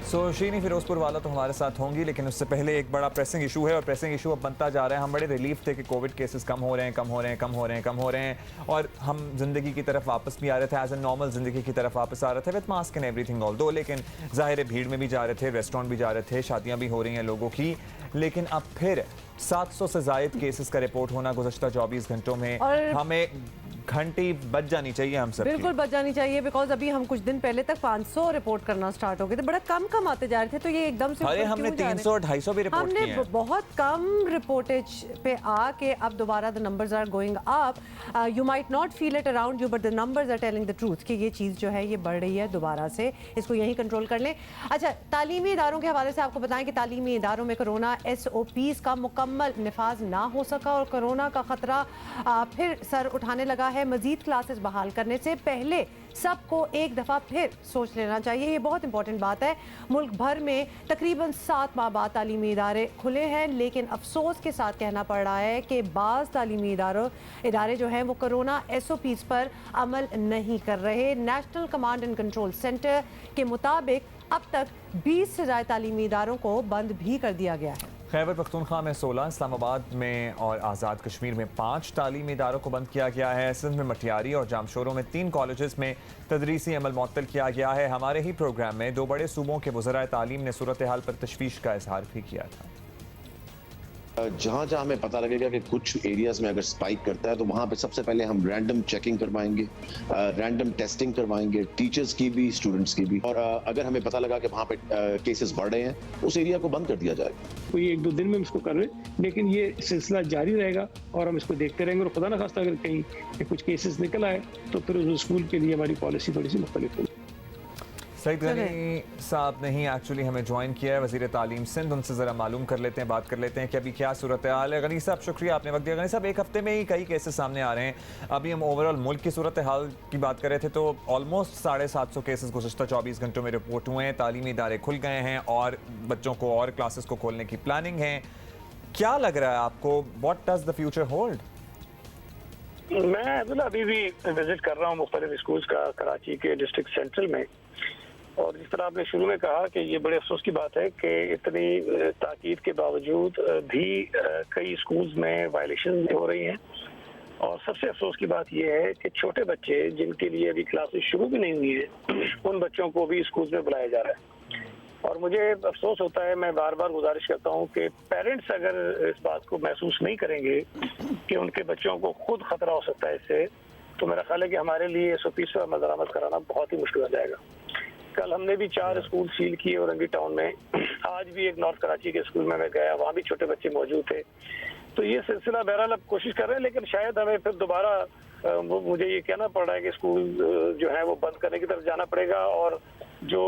So Sheeni Firozpur वाला तो हमारे साथ होंगी, लेकिन उससे पहले एक बड़ा प्रेसिंग इशू है और प्रेसिंग इशू अब बनता जा रहा है। हम बड़े रिलीफ थे कि कोविड केसेस कम हो रहे हैं और हम जिंदगी की तरफ वापस भी आ रहे थे, एज ए नॉर्मल जिंदगी की तरफ वापस आ रहे थे with mask and everything all दो। लेकिन जाहिर है भीड़ में भी जा रहे थे, रेस्टोरेंट भी जा रहे थे, शादियां भी हो रही हैं लोगों की। लेकिन अब फिर 700 से ज़ायद केसेस का रिपोर्ट होना गुज़श्ता 24 घंटों में, हमें घंटी बच जानी चाहिए हम सब। बिल्कुल बच जानी चाहिए, बिकॉज अभी हम कुछ दिन पहले तक 500 रिपोर्ट करना स्टार्ट हो गए थे, बड़ा कम आते जा रहे थे, तो ये एकदम से अरे हमने 300 और 250 भी रिपोर्ट किए हैं। हमने बहुत कम रिपोर्टेज पे आके अब दोबारा the numbers are going up. You might not feel it around you, but the numbers are telling the truth कि ये चीज़ जो है ये बढ़ रही है दोबारा से, इसको यही कंट्रोल कर लें। अच्छा, तालीमी इदारों के हवाले से आपको बताएं कि तालीमी इदारों में कोरोना SOPs का मुकम्मल निफाज ना हो सका और कोरोना का खतरा फिर सर उठाने लगा है। मजीद क्लासेस बहाल करने से पहले सबको एक दफ़ा फिर सोच लेना चाहिए, ये बहुत इंपॉर्टेंट बात है। मुल्क भर में तकरीबन 7 माह बाद तालीमी इदारे खुले हैं, लेकिन अफसोस के साथ कहना पड़ रहा है कि बाज़ तालीमी इदारे जो हैं वो कोरोना SOPs पर अमल नहीं कर रहे। National command and control centre के मुताबिक अब तक 20 से ज़्यादा तालीमी इदारों को बंद भी कर दिया गया है। खैबर पख्तूनख्वा में 16, इस्लामाबाद में और आज़ाद कश्मीर में 5 तालीमी इदारों को बंद किया गया है। सिंध में मटियारी और जामशोरों में 3 कॉलेजेस में तदरीसी अमल मुअत्तल किया गया है। हमारे ही प्रोग्राम में 2 बड़े सूबों के वज़राए तालीम ने सूरत हाल पर तशवीश का इजहार भी किया था। जहाँ जहाँ हमें पता लगेगा कि कुछ एरियाज में अगर स्पाइक करता है तो वहाँ पे सबसे पहले हम रैंडम चेकिंग करवाएंगे, रैंडम टेस्टिंग करवाएंगे, टीचर्स की भी, स्टूडेंट्स की भी। और अगर हमें पता लगा कि वहाँ पे केसेस बढ़ रहे हैं, उस एरिया को बंद कर दिया जाएगा। कोई 1-2 दिन में इसको कर रहे हैं, लेकिन ये सिलसिला जारी रहेगा और हम इसको देखते रहेंगे। और खुदा न खास्ता अगर कहीं कुछ केसेस निकल आए तो फिर उस स्कूल के लिए हमारी पॉलिसी थोड़ी सी मुख्तलिफ होगी। सईद गनी साहब ने ही एक्चुअली हमें ज्वाइन किया है, वज़ीर तालीम सिंध। उनसे ज़रा मालूम कर लेते हैं, बात कर लेते हैं कि अभी क्या सूरत हाल है। गनी साहब शुक्रिया, आपने वक्त दिया। गनी साहब, एक हफ्ते में ही कई केसेस सामने आ रहे हैं। अभी हम ओवरऑल मुल्क की सूरत हाल की बात कर रहे थे तो ऑलमोस्ट 750 केसेस गुज़श्ता 24 घंटों में रिपोर्ट हुए हैं। तालीमी इदारे खुल गए हैं और बच्चों को और क्लासेस को खोलने की प्लानिंग है। क्या लग रहा है आपको, what does the future hold? मैं अभी भी विजिट कर रहा हूँ मुख्तलिफ स्कूल्स का कराची के डिस्ट्रिक्ट सेंट्रल में, और जिस तरह आपने शुरू में कहा कि ये बड़े अफसोस की बात है कि इतनी ताकीद के बावजूद भी कई स्कूल्स में वायलेशन हो रही हैं। और सबसे अफसोस की बात यह है कि छोटे बच्चे जिनके लिए अभी क्लासेस शुरू भी नहीं हुई है, उन बच्चों को भी स्कूल्स में बुलाया जा रहा है। और मुझे अफसोस होता है, मैं बार बार गुजारिश करता हूँ कि पेरेंट्स अगर इस बात को महसूस नहीं करेंगे कि उनके बच्चों को खुद खतरा हो सकता है इससे, तो मेरा ख्याल है कि हमारे लिए SOPs पर अमल दरामद कराना बहुत ही मुश्किल हो जाएगा। कल हमने भी 4 स्कूल सील किए औरंगी टाउन में, आज भी एक नॉर्थ कराची के स्कूल में मैं गया, वहाँ भी छोटे बच्चे मौजूद थे। तो ये सिलसिला बहरहाल अब कोशिश कर रहे हैं, लेकिन शायद हमें फिर दोबारा मुझे ये कहना पड़ रहा है कि स्कूल जो है वो बंद करने की तरफ जाना पड़ेगा, और जो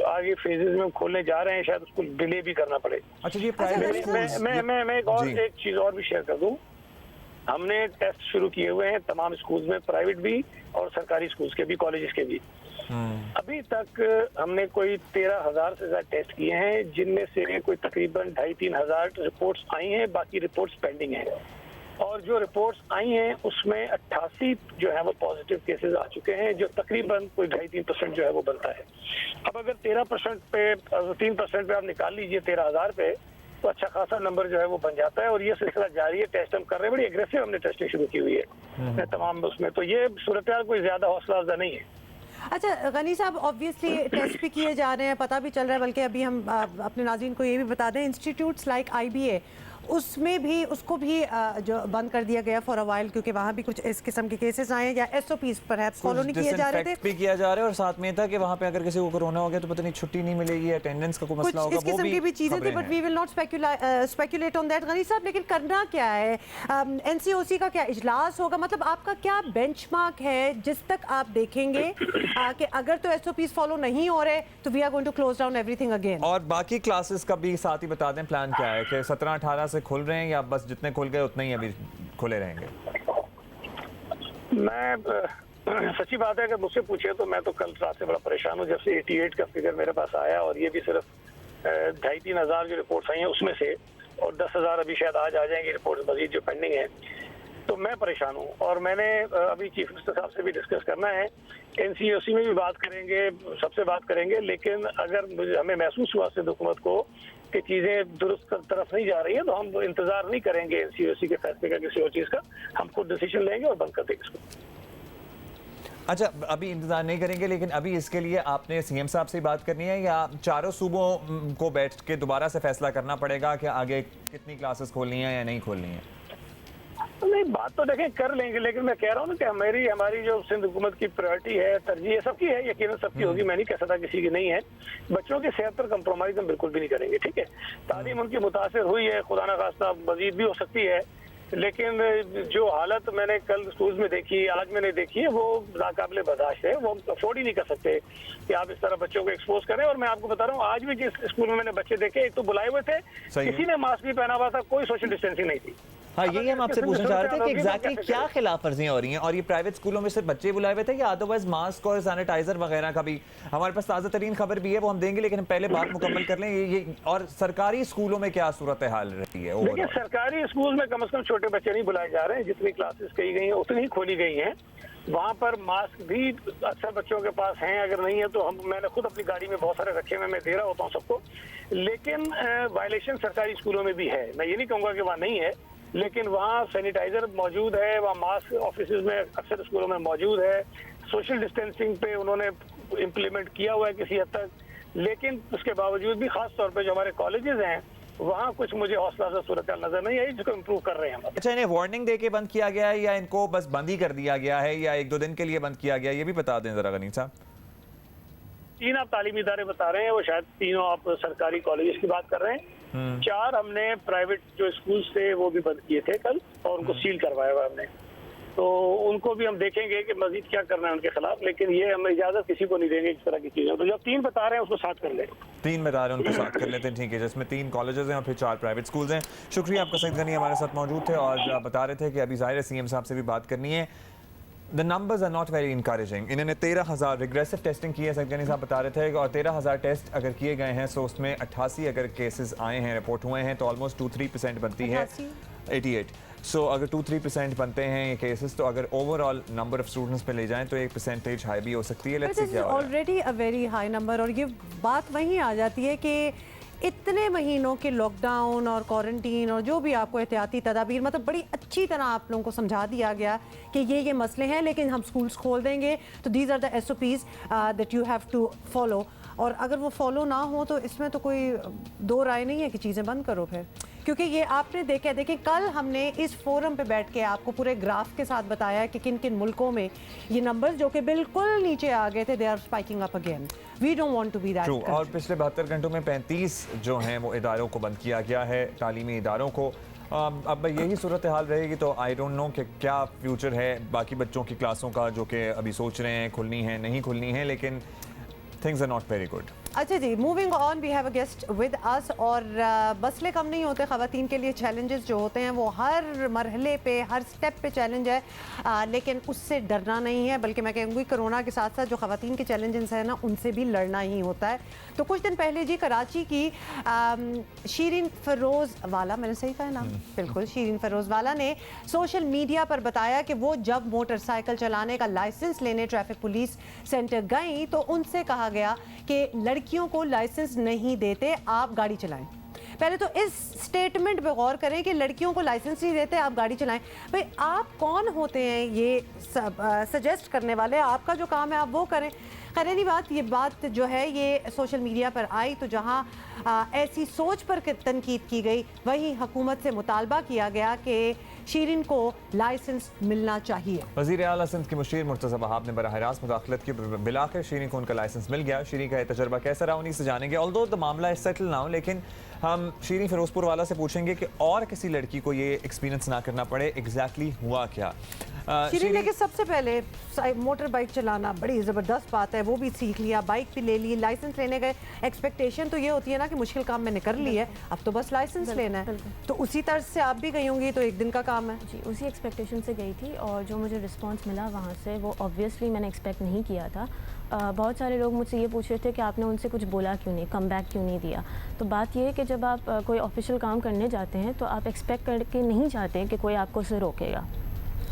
आगे फेजेस में खोलने जा रहे हैं शायद उसको डिले भी करना पड़े। अच्छा, ये मैं एक चीज और भी शेयर कर दूं। हमने टेस्ट शुरू किए हुए हैं तमाम स्कूल्स में, प्राइवेट भी और सरकारी स्कूल्स के भी, कॉलेजेस के भी। अभी तक हमने कोई 13,000 से ज्यादा टेस्ट किए हैं, जिनमें से कोई तकरीबन 2,500-3 हज़ार रिपोर्ट्स आई हैं, बाकी रिपोर्ट्स पेंडिंग हैं। और जो रिपोर्ट्स आई हैं उसमें 88 जो है वो पॉजिटिव केसेस आ चुके हैं, जो तकरीबन कोई 2.5-3% जो है वो बनता है। अब अगर 13% पे 3% पे आप निकाल लीजिए 13,000 पे, तो अच्छा खासा नंबर जो है वो बन जाता है। और ये सिलसिला जारी है, टेस्ट हम कर रहे हैं, बड़ी एग्रेसिव हमने टेस्टिंग शुरू की हुई है तमाम उसमें। तो ये सूरत हाल कोई ज्यादा हौसला अफजा नहीं है। अच्छा गनी साहब, ऑब्वियसली टेस्ट भी किए जा रहे हैं, पता भी चल रहा है, बल्कि अभी हम अपने नाज़रीन को ये भी बता दें, इंस्टीट्यूट्स लाइक IBA उसमें भी उसको भी जो बंद कर दिया गया फॉर अ वाइल, क्योंकि वहाँ भी कुछ इस किस्म के केसेस आए हैं या SOPs परहैप्स फॉलो नहीं किए जा रहे थे। भी किया जा रहा है, और साथ में था कि वहाँ पे अगर किसी को कोरोना हो गया तो पता नहीं छुट्टी नहीं मिलेगी, अटेंडेंस का कोई मसला होगा, इस किस्म की भी चीजें थी, but we will not speculate on that. Ghani साहब, लेकिन करना क्या है? NCOC का क्या इजलास होगा? मतलब आपका क्या बेंचमार्क है जिस तक आप देखेंगे कि अगर तो SOPs फॉलो नहीं हो रहे तो we are going to close down everything again? और बाकी क्लासेस का भी साथ ही बता दें, प्लान क्या है कि 17-18 से खुल रहे हैं या बस जितने खुल गए उतने ही अभी खुले रहेंगे? मैं सच्ची बात है, अगर मुझसे पूछे तो मैं तो कल रात से बड़ा परेशान हूँ, जब से 88 का फिगर मेरे पास आया, और ये भी सिर्फ 2,500-3 हज़ार जो रिपोर्ट्स आई हैं उसमें से, और 10,000 अभी शायद आज आ जाएंगी रिपोर्ट्स मजीद जो पेंडिंग है। तो मैं परेशान हूँ। और मैंने अभी चीफ मिनिस्टर साहब से भी डिस्कस करना है, NCOC में भी बात करेंगे, सबसे बात करेंगे, लेकिन अगर हमें महसूस हुआ सिंध हुकूमत को कि चीज़ें दुरुस्त तरफ नहीं जा रही है तो हम इंतजार नहीं करेंगे NCOC के फैसले का, किसी और चीज़ का, हम खुद डिसीजन लेंगे और बंद कर देंगे इसको। अच्छा, अभी इंतजार नहीं करेंगे, लेकिन अभी इसके लिए आपने CM साहब से बात करनी है या चारों सूबों को बैठ के दोबारा से फैसला करना पड़ेगा कि आगे कितनी क्लासेस खोलनी है या नहीं खोलनी है? नहीं, बात तो देखें कर लेंगे, लेकिन मैं कह रहा हूँ ना कि हमारी जो सिंध हुकूमत की प्रायोरिटी है, तरजीह है, सबकी है, यकीनन सबकी होगी, मैं नहीं कह सकता किसी की नहीं है। बच्चों की सेहत पर कंप्रोमाइज हम बिल्कुल भी नहीं करेंगे, ठीक है। तालीम उनकी मुतासर हुई है, खुदा न खास्ता मजीद भी हो सकती है, लेकिन जो हालत मैंने कल स्कूल्स में देखी, आज मैंने देखी है, वो नाकाबिले बर्दाश्त है। वो अफोर्ड ही नहीं कर सकते कि आप इस तरह बच्चों को एक्सपोज करें। और मैं आपको बता रहा हूँ, आज भी जिस स्कूल में मैंने बच्चे देखे, एक तो बुलाए हुए थे, किसी ने मास्क भी पहना हुआ था, कोई सोशल डिस्टेंसिंग नहीं थी। हाँ, यही हम आपसे पूछना चाह रहे थे कि एग्जैक्टली क्या खिलाफ वर्जियां हो रही हैं, और ये प्राइवेट स्कूलों में सिर्फ बच्चे बुलाए हुए थे या अदरवाइज मास्क और सैनिटाइजर वगैरह का भी? हमारे पास ताज़ा तरीन खबर भी है, वो हम देंगे, लेकिन हम पहले बात मुकम्मल कर लें। ये और सरकारी स्कूलों में क्या सूरत हाल रही है? देखिए, सरकारी स्कूल में कम से कम छोटे बच्चे नहीं बुलाए जा रहे हैं, जितनी क्लासेस कही गई हैं उतनी ही खोली गई हैं। वहाँ पर मास्क भी अक्सर बच्चों के पास हैं, अगर नहीं है तो मैंने खुद अपनी गाड़ी में बहुत सारे रखे हुए, मैं दे रहा होता हूँ सबको। लेकिन वायलेशन सरकारी स्कूलों में भी है, मैं ये नहीं कहूँगा कि वहाँ नहीं है, लेकिन वहाँ सैनिटाइजर मौजूद है, वहाँ मास्क ऑफिस में अक्सर स्कूलों में मौजूद है, सोशल डिस्टेंसिंग पे उन्होंने इम्प्लीमेंट किया हुआ है किसी हद तक, लेकिन उसके बावजूद भी खास तौर पे जो हमारे कॉलेजेस हैं वहाँ कुछ मुझे हौसला से सूरत नजर नहीं आई, जिसको इम्प्रूव कर रहे हैं हम। अच्छा, इन्हें वार्निंग देके बंद किया गया है या इनको बस बंद ही कर दिया गया है या 1-2 दिन के लिए बंद किया गया है, ये भी बता दें जरा गनीम साहब। 3 आप तालीमी इदारे बता रहे हैं, वो शायद तीनों आप सरकारी कॉलेजेस की बात कर रहे हैं। 4 हमने प्राइवेट जो स्कूल्स थे वो भी बंद किए थे कल, और उनको सील करवाया हुआ हमने, तो उनको भी हम देखेंगे कि मजीद क्या करना है उनके खिलाफ, लेकिन ये हम इजाजत किसी को नहीं देंगे इस तरह की चीजें। तो जो 3 बता रहे हैं उसको साथ कर लें। 3 बता रहे हैं उनको साथ कर लेते हैं, ठीक है, जिसमें 3 कॉलेजेस हैं और फिर 4 प्राइवेट स्कूल्स हैं। शुक्रिया आपका, सईद गनी हमारे साथ मौजूद थे और आप बता रहे थे कि अभी ज़ाहिर CM साहब से भी बात करनी है। The numbers are not very encouraging. इन्होंने 13,000 रिग्रेसिव टेस्टिंग की है, सईद गनी साहब बता रहे थे, और 13,000 टेस्ट अगर किए गए हैं तो उसमें 88 अगर केसेस आए हैं, रिपोर्ट हुए हैं, तो ऑलमोस्ट 2-3% बनती है 88। सो अगर 2-3% बनते हैं ये केसेस, तो अगर ओवरऑल नंबर ऑफ स्टूडेंट्स पे ले जाएं तो 1% हाई भी हो सकती है। लेट्स सी क्या already a very high number. और ये बात वहीं आ जाती है कि इतने महीनों के लॉकडाउन और क्वारंटीन और जो भी आपको एहतियाती तदाबीर, मतलब बड़ी अच्छी तरह आप लोगों को समझा दिया गया कि ये मसले हैं, लेकिन हम स्कूल्स खोल देंगे, तो these are the SOPs that you have to follow. और अगर वो फॉलो ना हो तो इसमें तो कोई 2 राय नहीं है कि चीज़ें बंद करो फिर, क्योंकि ये आपने देखिए कल हमने इस फोरम पे बैठ के आपको पूरे ग्राफ के साथ बताया कि किन किन मुल्कों में ये नंबर्स जो कि बिल्कुल नीचे आ गए थे, they are spiking up again. We don't want to be that. और पिछले 72 घंटों में 35 जो हैं वो इदारों को बंद किया गया है, तालीमी इदारों को। अब यही सूरत हाल रहेगी तो आई डोंट नो कि क्या फ्यूचर है बाकी बच्चों की क्लासों का, जो कि अभी सोच रहे हैं खुलनी है नहीं खुलनी है, लेकिन things are not very good. अच्छा जी, moving on, we have a guest with us. और मसले कम नहीं होते, ख़वातीन के लिए चैलेंजेस जो होते हैं वो हर मरहले पे, हर स्टेप पे चैलेंज है, लेकिन उससे डरना नहीं है, बल्कि मैं कहूँगी कोरोना के साथ साथ जो ख़वातीन के चैलेंजेस हैं ना, उनसे भी लड़ना ही होता है। तो कुछ दिन पहले जी कराची की शीरीन फरोज़ वाला, मैंने सही कहा ना? बिल्कुल, शीरीन फरोज़ वाला ने सोशल मीडिया पर बताया कि वो जब मोटरसाइकिल चलाने का लाइसेंस लेने ट्रैफिक पुलिस सेंटर गई तो उनसे कहा गया कि लड़कियों को लाइसेंस नहीं देते, आप गाड़ी चलाएं। पहले तो इस स्टेटमेंट पे गौर करें कि लड़कियों को लाइसेंस नहीं देते, आप गाड़ी चलाएं। भाई आप कौन होते हैं ये सजेस्ट करने वाले? आपका जो काम है आप वो करें। खैर बात, ये बात जो है ये सोशल मीडिया पर आई तो जहां ऐसी सोच पर तनकीद की गई, वहीं हुकूमत से मुतालबा किया गया कि शीरीन को लाइसेंस मिलना चाहिए। वज़ीर आला सिंध के मुशीर मुर्तज़ा वहाब ने बराह रास्त मुदाखलत की, बिलाखिर शीरीन को उनका लाइसेंस मिल गया। शीरीन का तजर्बा कैसा रहा उन्हीं से जानेंगे। ऑल्दो द मामला सेटल ना हो, लेकिन हम शीरीन फिरोजपुर वाला से पूछेंगे कि और किसी लड़की को ये एक्सपीरियंस ना करना पड़े, एग्जैक्टली हुआ क्या। शीरीन लेकिन सबसे पहले मोटर बाइक चलाना बड़ी ज़बरदस्त बात है, वो भी सीख लिया, बाइक भी ले ली, लाइसेंस लेने गए। एक्सपेक्टेशन तो ये होती है ना कि मुश्किल काम मैंने कर ली है, अब तो बस लाइसेंस लेना है। तो उसी तरह से आप भी गई होंगी, तो एक दिन का काम है जी। उसी एक्सपेक्टेशन से गई थी और जो मुझे रिस्पांस मिला वहाँ से वो ऑब्वियसली मैंने एक्सपेक्ट नहीं किया था। बहुत सारे लोग मुझसे ये पूछ रहे थे कि आपने उनसे कुछ बोला क्यों नहीं, कम बैक क्यों नहीं दिया। तो बात ये है कि जब आप कोई ऑफिशियल काम करने जाते हैं तो आप एक्सपेक्ट करके नहीं जाते कि कोई आपको उसे रोकेगा।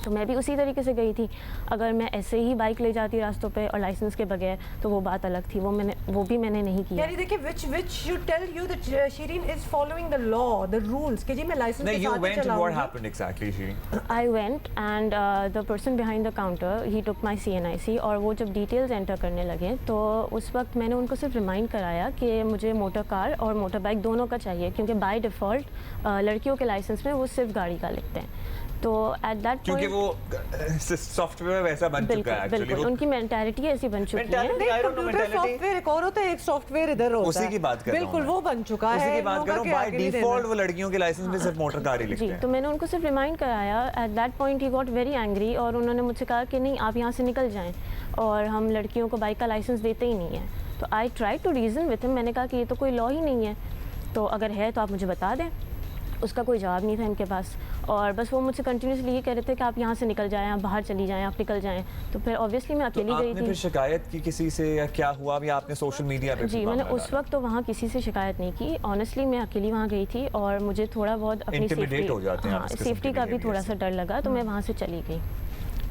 तो मैं भी उसी तरीके से गई थी। अगर मैं ऐसे ही बाइक ले जाती रास्तों पे और लाइसेंस के बगैर तो वो बात अलग थी, वो भी मैंने नहीं किया। यानी देखिए which should tell you that Shireen is following the law, the rules कि जी मैं लाइसेंस के साथ you went and what चलाऊंगी। happened exactly, Shireen? I went and the person behind the counter he took my CNIC और वो जब details enter करने लगे तो उस वक्त मैंने उनको सिर्फ रिमाइंड कराया कि मुझे मोटर कार और मोटर बाइक दोनों का चाहिए, क्योंकि बाय डिफ़ॉल्ट लड़कियों के लाइसेंस में वो सिर्फ गाड़ी का लिखते हैं। तो एट दैट क्योंकि वो सॉफ्टवेयर वैसा बन चुका है एक्चुअली, बिल्कुल उनकी मेंटालिटी ऐसी बन चुकी है। कंप्यूटर सॉफ्टवेयर एक और होता है, एक सॉफ्टवेयर इधर होता है, उसी की बात कर रहा हूं, बिल्कुल वो बन चुका है, उसी की बात कर रहा हूं। बाय डिफॉल्ट वो लड़कियों के लाइसेंस में सिर्फ मोटर कार ही लिखते हैं। तो मैंने उनको सिर्फ रिमाइंड कराया। At that point he got very angry और उन्होंने मुझसे कहा कि नहीं आप यहाँ से निकल जाएं और हम लड़कियों को बाइक का लाइसेंस देते ही नहीं है। तो I try to reason with him, मैंने कहा कि ये तो कोई लॉ ही नहीं है, तो अगर है तो आप मुझे बता दें। उसका कोई जवाब नहीं था इनके पास और बस वो मुझसे कंटिन्यूसली ये कह रहे थे कि आप यहाँ से निकल जाएं, आप बाहर चली जाएं, आप निकल जाएं। तो फिर ऑब्वियसली मैं अकेली गई थी। आपने फिर शिकायत की किसी से या क्या हुआ, या आपने सोशल मीडिया पे? जी मैंने उस वक्त तो वहाँ किसी से शिकायत नहीं की, ऑनेस्टली मैं अकेली वहाँ गई थी और मुझे थोड़ा बहुत अपनी सेफ्टी का भी थोड़ा सा डर लगा, तो मैं वहाँ से चली गई।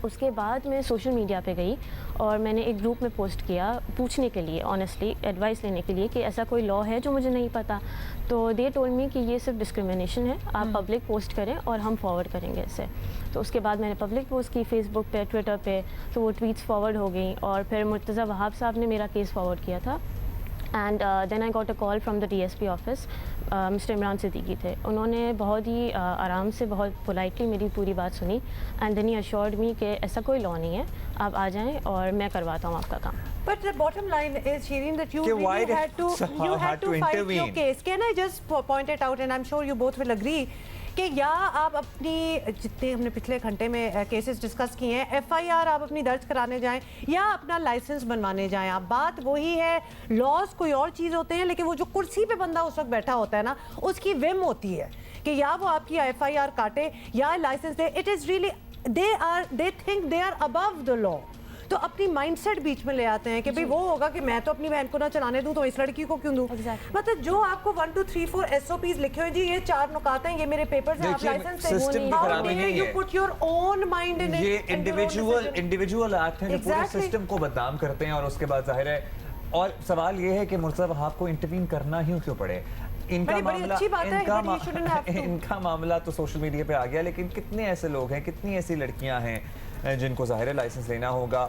उसके बाद मैं सोशल मीडिया पे गई और मैंने एक ग्रुप में पोस्ट किया पूछने के लिए, ऑनेस्टली एडवाइस लेने के लिए कि ऐसा कोई लॉ है जो मुझे नहीं पता। तो दे टोल्ड मी कि ये सिर्फ डिस्क्रिमिनेशन है, आप पब्लिक पोस्ट करें और हम फॉरवर्ड करेंगे इसे। तो उसके बाद मैंने पब्लिक पोस्ट की फेसबुक पे, ट्विटर पे, तो वो ट्वीट्स फॉरवर्ड हो गई और फिर मुर्तज़ा वहाब साहब ने मेरा केस फॉरवर्ड किया था। And then I got a call from the DSP office, mister Imran Siddiqui थे। उन्होंने बहुत ही आराम से, बहुत पोलाइटली मेरी पूरी बात सुनी एंड देन ही अश्योर्ड मी कि ऐसा कोई लॉ नहीं है, आप आ जाएं और मैं करवाता हूँ आपका काम। But the bottom line is, Shireen, that you really had to fight your case. Can I just point it out, and I'm sure you both will agree, कि या आप अपनी, जितने हमने पिछले घंटे में केसेस डिस्कस किए हैं, FIR आप अपनी दर्ज कराने जाएं या अपना लाइसेंस बनवाने जाएं, आप बात वही है। लॉज कोई और चीज़ होते हैं, लेकिन वो जो कुर्सी पे बंदा उस वक्त बैठा होता है ना, उसकी विम होती है कि या वो आपकी FIR काटे या लाइसेंस दे। It is really they think they are above the law. तो अपनी माइंडसेट बीच में ले आते हैं कि भाई वो होगा कि मैं तो अपनी बहन को ना चलाने दूं तो इस लड़की को क्यों दूं। मतलब जो आपको 1 2 3 4 SOPs लिखे हुए, जी ये 4 नुकात हैं, ये मेरे पेपर्स हैं, आप लाइसेंस से वो नहीं, how dare you put your own mind in it. ये इंडिविजुअल एक्ट है जो पूरे सिस्टम को बदनाम करते हैं। और उसके बाद जाहिर है, और सवाल ये है कि मुर्तज़ा वहाब को इंटरवीन करना ही क्यों पड़े। इनका मामला तो सोशल मीडिया पे आ गया, लेकिन कितने ऐसे लोग हैं, कितनी ऐसी लड़कियां हैं जिनको ज़ाहिर लाइसेंस लेना होगा,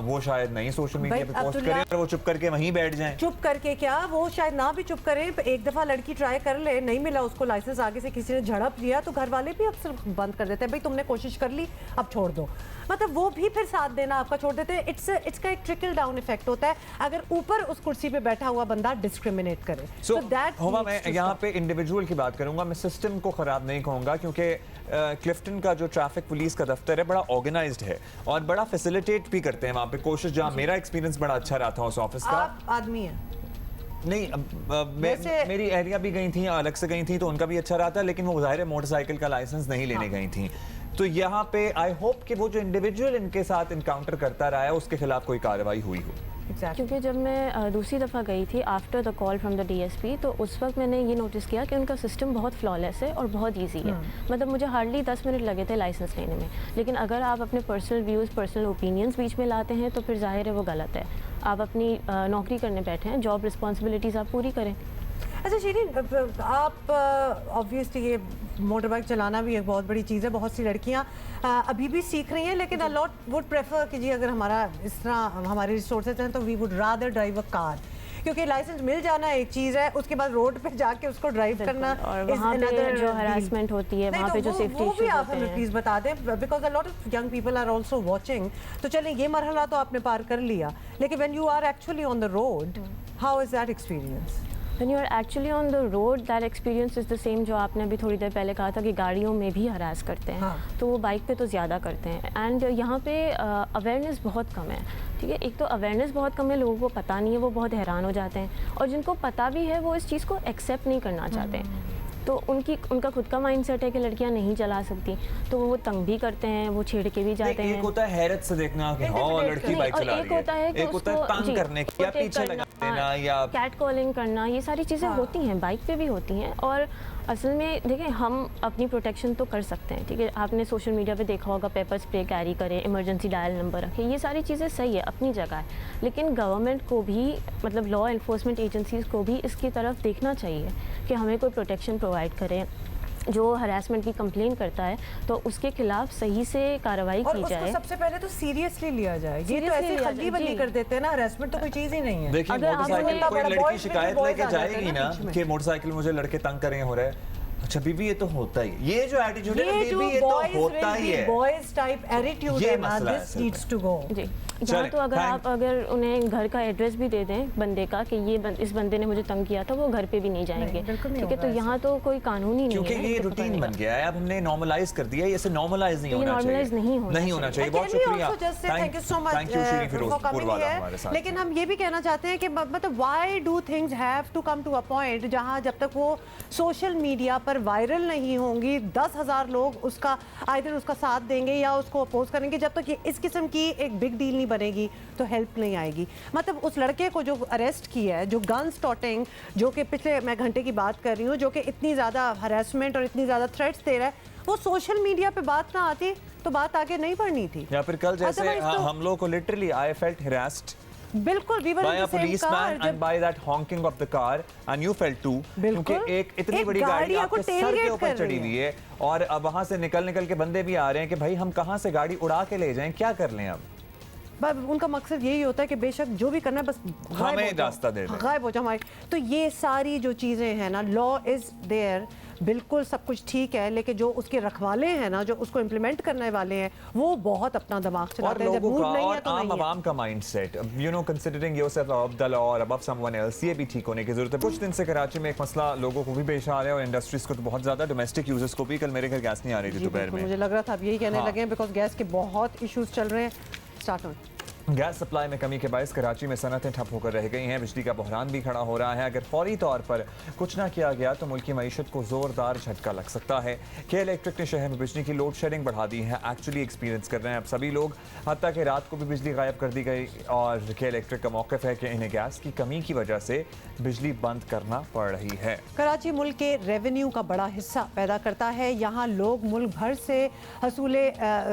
वो शायद नहीं सोशल मीडिया पे पोस्ट करें और वो चुप करके वहीं बैठ जाएं। चुप करके क्या, वो शायद ना भी चुप करें, एक दफ़ा लड़की ट्राई कर ले, नहीं मिला उसको लाइसेंस, आगे से किसी ने झड़प दिया तो घर वाले भी अक्सर बंद कर देते हैं, भाई तुमने कोशिश कर ली अब छोड़ दो। मतलब वो भी फिर साथ देना आपका छोड़ देते हैं। इट्स का एक ट्रिकल डाउन इफेक्ट होता है अगर ऊपर उस कुर्सी पे बैठा हुआ बंदा डिस्क्रिमिनेट करे। मैं यहाँ पे इंडिविजुअल की बात करूंगा, मैं सिस्टम को खराब नहीं कहूँगा, क्योंकि क्लिफ्टन का जो ट्रैफिक पुलिस का दफ्तर है बड़ा ऑर्गेनाइज्ड है और बड़ा फैसिलिटेट भी करते हैं वहाँ पे कोशिश। जहाँ मेरा एक्सपीरियंस बड़ा अच्छा रहा था उस ऑफिस का। आप आदमी हैं नहीं, मेरी एरिया भी गई थी, अलग से गई थी, तो उनका भी अच्छा रहा था, लेकिन वो ज़ाहिर है मोटरसाइकिल का लाइसेंस नहीं लेने गई थी। तो यहाँ पे आई होप कि वो जो इंडिविजुअल इनके साथ इनकाउंटर करता रहा है उसके खिलाफ कोई कार्रवाई हुई हो। क्योंकि जब मैं दूसरी दफ़ा गई थी after the call from the DSP, तो उस वक्त मैंने ये नोटिस किया कि उनका सिस्टम बहुत फ्लॉलेस है और बहुत इजी है। मतलब मुझे हार्डली 10 मिनट लगे थे लाइसेंस लेने में। लेकिन अगर आप अपने पर्सनल व्यूज़, पर्सनल ओपिनियंस बीच में लाते हैं तो फिर जाहिर है वो गलत है। आप अपनी नौकरी करने बैठे हैं, जॉब रिस्पॉन्सिबिलिटीज़ आप पूरी करें। अच्छा शिरीन, आप ऑब्वियसली ये मोटर बाइक चलाना भी एक बहुत बड़ी चीज़ है, बहुत सी लड़कियां अभी भी सीख रही हैं, लेकिन अ लॉट वुड प्रेफर कि जी अगर हमारा इस तरह हमारे रिसोर्सेज हैं तो we would rather drive a car, क्योंकि लाइसेंस मिल जाना एक चीज़ है, उसके बाद रोड पे जाके उसको ड्राइव करना और वहाँ पे जो हरासमेंट होती है, वहाँ पे जो सेफ्टी वो भी आप हमें प्लीज़ बता दें, because a lot of young people are also watching. तो चलें ये मरहला तो आपने पार कर लिया, लेकिन when you are actually on the road, how is that experience? When you are actually on the road, that experience is the same जो आपने अभी थोड़ी देर पहले कहा था कि गाड़ियों में भी हरास करते हैं। तो वो बाइक पे तो ज़्यादा करते हैं। एंड यहाँ पे अवेयरनेस बहुत कम है, ठीक है। एक तो अवेयरनेस बहुत कम है, लोगों को पता नहीं है, वो बहुत हैरान हो जाते हैं, और जिनको पता भी है वो इस चीज़ को एक्सेप्ट नहीं करना चाहते हैं। तो उनका खुद का माइंडसेट है कि लड़कियां नहीं चला सकती, तो वो तंग भी करते हैं, वो छेड़ के भी जाते हैं। एक होता है हैरत से देखना कि हाँ लड़की बाइक चला रही है, एक होता है तंग करने की, पीछे लगाते लेना या कैट कॉलिंग करना, ये सारी चीज़ें होती हैं, बाइक पे भी होती हैं। और असल में देखें, हम अपनी प्रोटेक्शन तो कर सकते हैं, ठीक है। आपने सोशल मीडिया पे देखा होगा पेपर स्प्रे कैरी करें, इमरजेंसी डायल नंबर रखें, ये सारी चीज़ें सही है, अपनी जगह है। लेकिन गवर्नमेंट को भी, मतलब लॉ एनफोर्समेंट एजेंसीज़ को भी इसकी तरफ देखना चाहिए कि हमें कोई प्रोटेक्शन प्रोवाइड करें। जो हरासमेंट की कंप्लेन करता है तो उसके खिलाफ सही से कार्रवाई की जाए, उसको सबसे पहले तो सीरियसली लिया जाए। ये तो ऐसे खल्ली बल्ली कर देते हैं ना, हरासमेंट तो कोई चीज ही नहीं है। देखिए, मोटरसाइकिल कोई लड़की शिकायत लेके जाएगी ना कि मोटरसाइकिल मुझे लड़के तंग कर रहे हो रहे हैं, अच्छा बीबी ये तो होता ही, ये जो एटीट्यूड है बेबी ये तो होता ही है, बॉयज टाइप एटीट्यूड है ना, दिस नीड्स टू गो। जी, जहाँ तो अगर उन्हें घर का एड्रेस भी दे दें बंदे का कि इस बंदे ने मुझे तंग किया था, वो घर पे भी नहीं जाएंगे, ठीक है। तो यहाँ तो कोई कानून ही नहीं है, क्योंकि ये रूटीन बन गया है, अब हमने नॉर्मलाइज कर दिया है, ये नॉर्मलाइज नहीं होना चाहिए, नहीं होना चाहिए। बहुत शुक्रिया, thank you so much for coming here. लेकिन हम ये भी कहना चाहते हैं कि मतलब why do things have to come to a point जहाँ जब तक वो सोशल मीडिया पर वायरल नहीं होंगी, 10,000 लोग उसका आइदर उसका साथ देंगे या उसको अपोज करेंगे, जब तक ये इस किस्म की एक बिग डील नहीं बनेगी तो हेल्प नहीं आएगी। मतलब उस लड़के को जो अरेस्ट किया है, जो गन स्टॉटिंग, जो कि पिछले मैं घंटे की बात कर रही हूँ, जो कि इतनी ज़्यादा हरासमेंट और इतनी ज़्यादा थ्रेट्स दे रहा है, वो सोशल मीडिया पे बात ना आती तो बात आगे नहीं बढ़नी थी। या फिर कल जैसे हम लोग को लिटरली आई फेल्ट हरास्ड बिल्कुल, we were in the same car and by that honking of the car and you felt too, क्योंकि एक इतनी बड़ी गाड़ी आपके सर के ऊपर चढ़ी हुई है और अब वहां से निकल के बंदे भी आ रहे हैं कि भाई हम कहां से गाड़ी उड़ा के ले जाएं, क्या कर लें अब। उनका मकसद यही होता है कि बेशक जो भी करना है बस हमें रास्ता दे दे, गायब हो जाए हमारे। तो ये सारी जो चीज़ें हैं ना, लॉ इज़ देयर, बिल्कुल सब कुछ ठीक है, लेकिन जो उसके रखवाले हैं ना, जो उसको इम्प्लीमेंट करने वाले हैं, वो बहुत अपना दिमाग चलाते हैं। लोगों का और आम आवाम का mindset, you know, considering yourself above the law और अबव समवन एल्स, ये भी ठीक होने की जरूरत है। कुछ दिन से कराची में एक मसला लोगों को भी पेश आ रहा है और इंडस्ट्रीज को तो बहुत ज्यादा, डोमेस्टिक यूजर्स को भी। कल मेरे घर गैस नहीं आ रही थी दोपहर में, मुझे लग रहा था अब यही कहने लगे हैं, बिकॉज गैस के बहुत इश्यूज चल रहे हैं। स्टार्ट ऑन गैस सप्लाई में कमी के बायस कराची में सनतें ठप होकर रह गई हैं, बिजली का बहरान भी खड़ा हो रहा है। अगर फौरी तौर पर कुछ ना किया गया तो मुल्क की मईशत को जोरदार झटका लग सकता है। के इलेक्ट्रिक ने शहर में बिजली की लोड शेडिंग बढ़ा दी है, एक्चुअली एक्सपीरियंस कर रहे हैं अब सभी लोग, हत्ता कि रात को भी बिजली गायब कर दी गई। और के इलेक्ट्रिक का मौक़िफ़ है कि इन्हें गैस की कमी की वजह से बिजली बंद करना पड़ रही है। कराची मुल्क के रेवेन्यू का बड़ा हिस्सा पैदा करता है, यहाँ लोग मुल्क भर से हसूले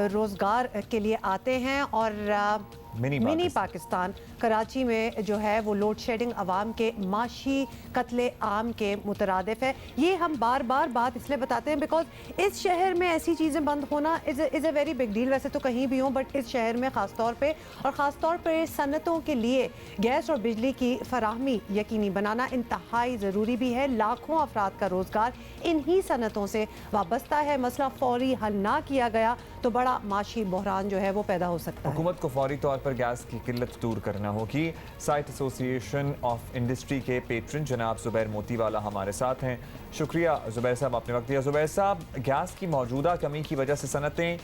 रोज़गार के लिए आते हैं और मिनी पाकिस्तान कराची में जो है वो लोड शेडिंग अवाम के माशी कत्ले आम के मुतरादिफ है। ये हम बार बार बात इसलिए बताते हैं बिकॉज इस शहर में ऐसी चीज़ें बंद होना is a very big deal. वैसे तो कहीं भी हो, बट इस शहर में ख़ास तौर पे और ख़ास तौर पे सनतों के लिए गैस और बिजली की फराहमी यकीनी बनाना इंतहाई ज़रूरी भी है। लाखों अफराद का रोज़गार इन्हीं सनतों से वाबस्ता है। मसला फौरी हल ना किया गया तो बड़ा माशी बहरान जो है वो पैदा हो सकता है। हुकूमत को फौरी तौर पर गैस की किल्लत दूर करना होगी। साइट एसोसिएशन ऑफ इंडस्ट्री के पेट्रन जनाब जुबैर मोतीवाला हमारे साथ हैं। शुक्रिया जुबैर साहब, आपने वक्त दिया। जुबैर साहब, गैस की मौजूदा कमी की वजह से सनतें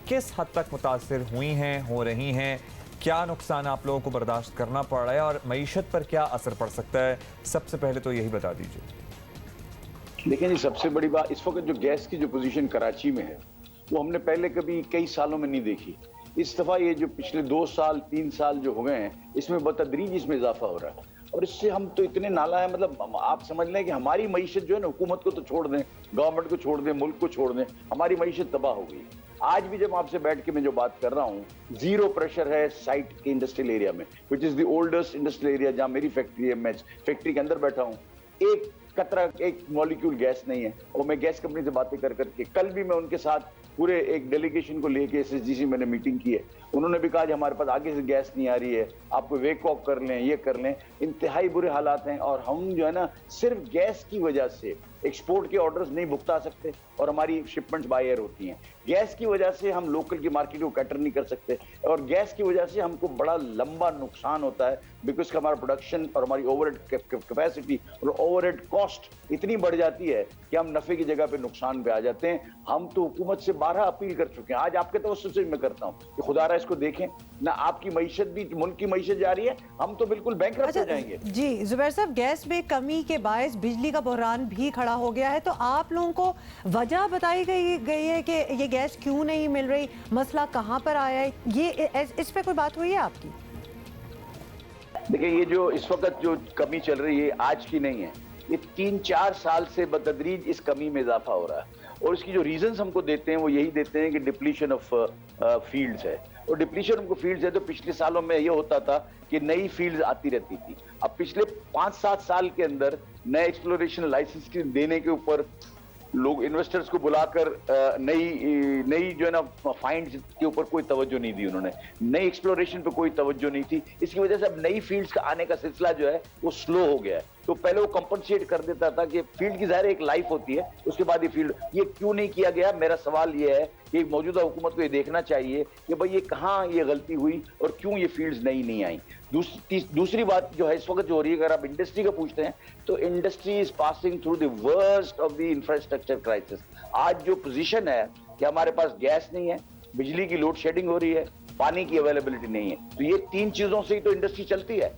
किस हद तक मुतासिर हुई हैं, हो रही हैं, क्या नुकसान आप लोगों को बर्दाश्त करना पड़ रहा है और मईशत पर क्या असर पड़ सकता है, सबसे पहले तो यही बता दीजिए। देखिए जी, सबसे बड़ी बात इस वक्त जो गैस की जो पोजीशन कराची में है वो हमने पहले कभी कई सालों में नहीं देखी। इस दफा ये जो पिछले 2 साल 3 साल जो हो गए हैं इसमें बतदरीज इसमें इजाफा हो रहा है और इससे हम तो इतने नाला है, मतलब आप समझ लें कि हमारी मईशत जो है ना, हुकूमत को तो छोड़ दें, गवर्नमेंट को छोड़ दें, मुल्क को छोड़ दें, हमारी मईशत तबाह हो गई। आज भी जब आपसे बैठ के मैं जो बात कर रहा हूँ, 0 प्रेशर है साइट के इंडस्ट्रियल एरिया में, which is the oldest industrial area जहाँ मेरी फैक्ट्री है। मैं फैक्ट्री के अंदर बैठा हूँ, एक कतरा एक मॉलिक्यूल गैस नहीं है। और मैं गैस कंपनी से बातें कर करके, कल भी मैं उनके साथ पूरे एक डेलीगेशन को लेके एसएसजी मैंने मीटिंग की है, उन्होंने भी कहा कि हमारे पास आगे से गैस नहीं आ रही है, आपको वेक ऑफ कर लें, ये कर लें। इंतहाई बुरे हालात हैं और हम जो है ना सिर्फ गैस की वजह से एक्सपोर्ट के ऑर्डर्स नहीं भुगता सकते और हमारी शिपमेंट्स बाय एयर होती हैं। गैस की वजह से हम लोकल की मार्केट को कैटर नहीं कर सकते और गैस की वजह से हमको बड़ा लंबा नुकसान होता है, बिकॉज हमारा प्रोडक्शन और हमारी ओवरहेड कैपेसिटी और ओवरहेड कॉस्ट इतनी बढ़ जाती है कि हम नफे की जगह पे नुकसान पे आ जाते हैं। हम तो हुकूमत से 12 अपील कर चुके हैं, आज आपके तवज्जुह से मैं करता हूँ कि खुदारा इसको देखें ना, आपकी मईशत भी, मुल्क की मईशत जा रही है, हम तो बिल्कुल बैंकरप्ट हो जाएंगे। जी जुबैर साहब, गैस में कमी के बायस बिजली का बहरान भी खड़ा हो गया है, तो आप लोगों को वजह बताई गई है कि ये गैस क्यों नहीं मिल रही, मसला कहाँ पर आया है, ये इस पे कोई बात हुई है आपकी? देखिए, ये जो इस वक्त जो कमी चल रही है आज की नहीं है, ये 3-4 साल से बतदरीज इस कमी में इजाफा हो रहा है। और इसकी जो रीजंस हमको देते हैं वो यही देते हैं कि डिप्लीशन ऑफ फील्ड्स है। और डिप्लीशन ऑफ फील्ड्स है तो पिछले सालों में ये होता था कि नई फील्ड्स आती रहती थी। अब पिछले 5-7 साल के अंदर नए एक्सप्लोरेशन लाइसेंस देने के ऊपर लोग इन्वेस्टर्स को बुलाकर नई जो है ना फाइंड्स के ऊपर कोई तवज्जो नहीं दी उन्होंने, नई एक्सप्लोरेशन पे कोई तवज्जो नहीं थी। इसकी वजह से अब नई फील्ड्स का आने का सिलसिला जो है वो स्लो हो गया है। तो पहले वो कंपनसेट कर देता था कि फील्ड की ज़ाहिर एक लाइफ होती है, उसके बाद ये फील्ड, ये क्यों नहीं किया गया? मेरा सवाल ये है कि मौजूदा हुकूमत को ये देखना चाहिए कि भाई ये कहाँ ये गलती हुई और क्यों ये फील्ड्स नई नहीं आई। दूसरी बात जो है इस वक्त जो हो रही है, अगर आप इंडस्ट्री का पूछते हैं तो industry is passing through the worst of the infrastructure crisis. आज जो पोजीशन है कि हमारे पास गैस नहीं है, बिजली की लोड शेडिंग हो रही है, पानी की अवेलेबिलिटी नहीं है, तो ये 3 चीजों से ही तो इंडस्ट्री चलती है।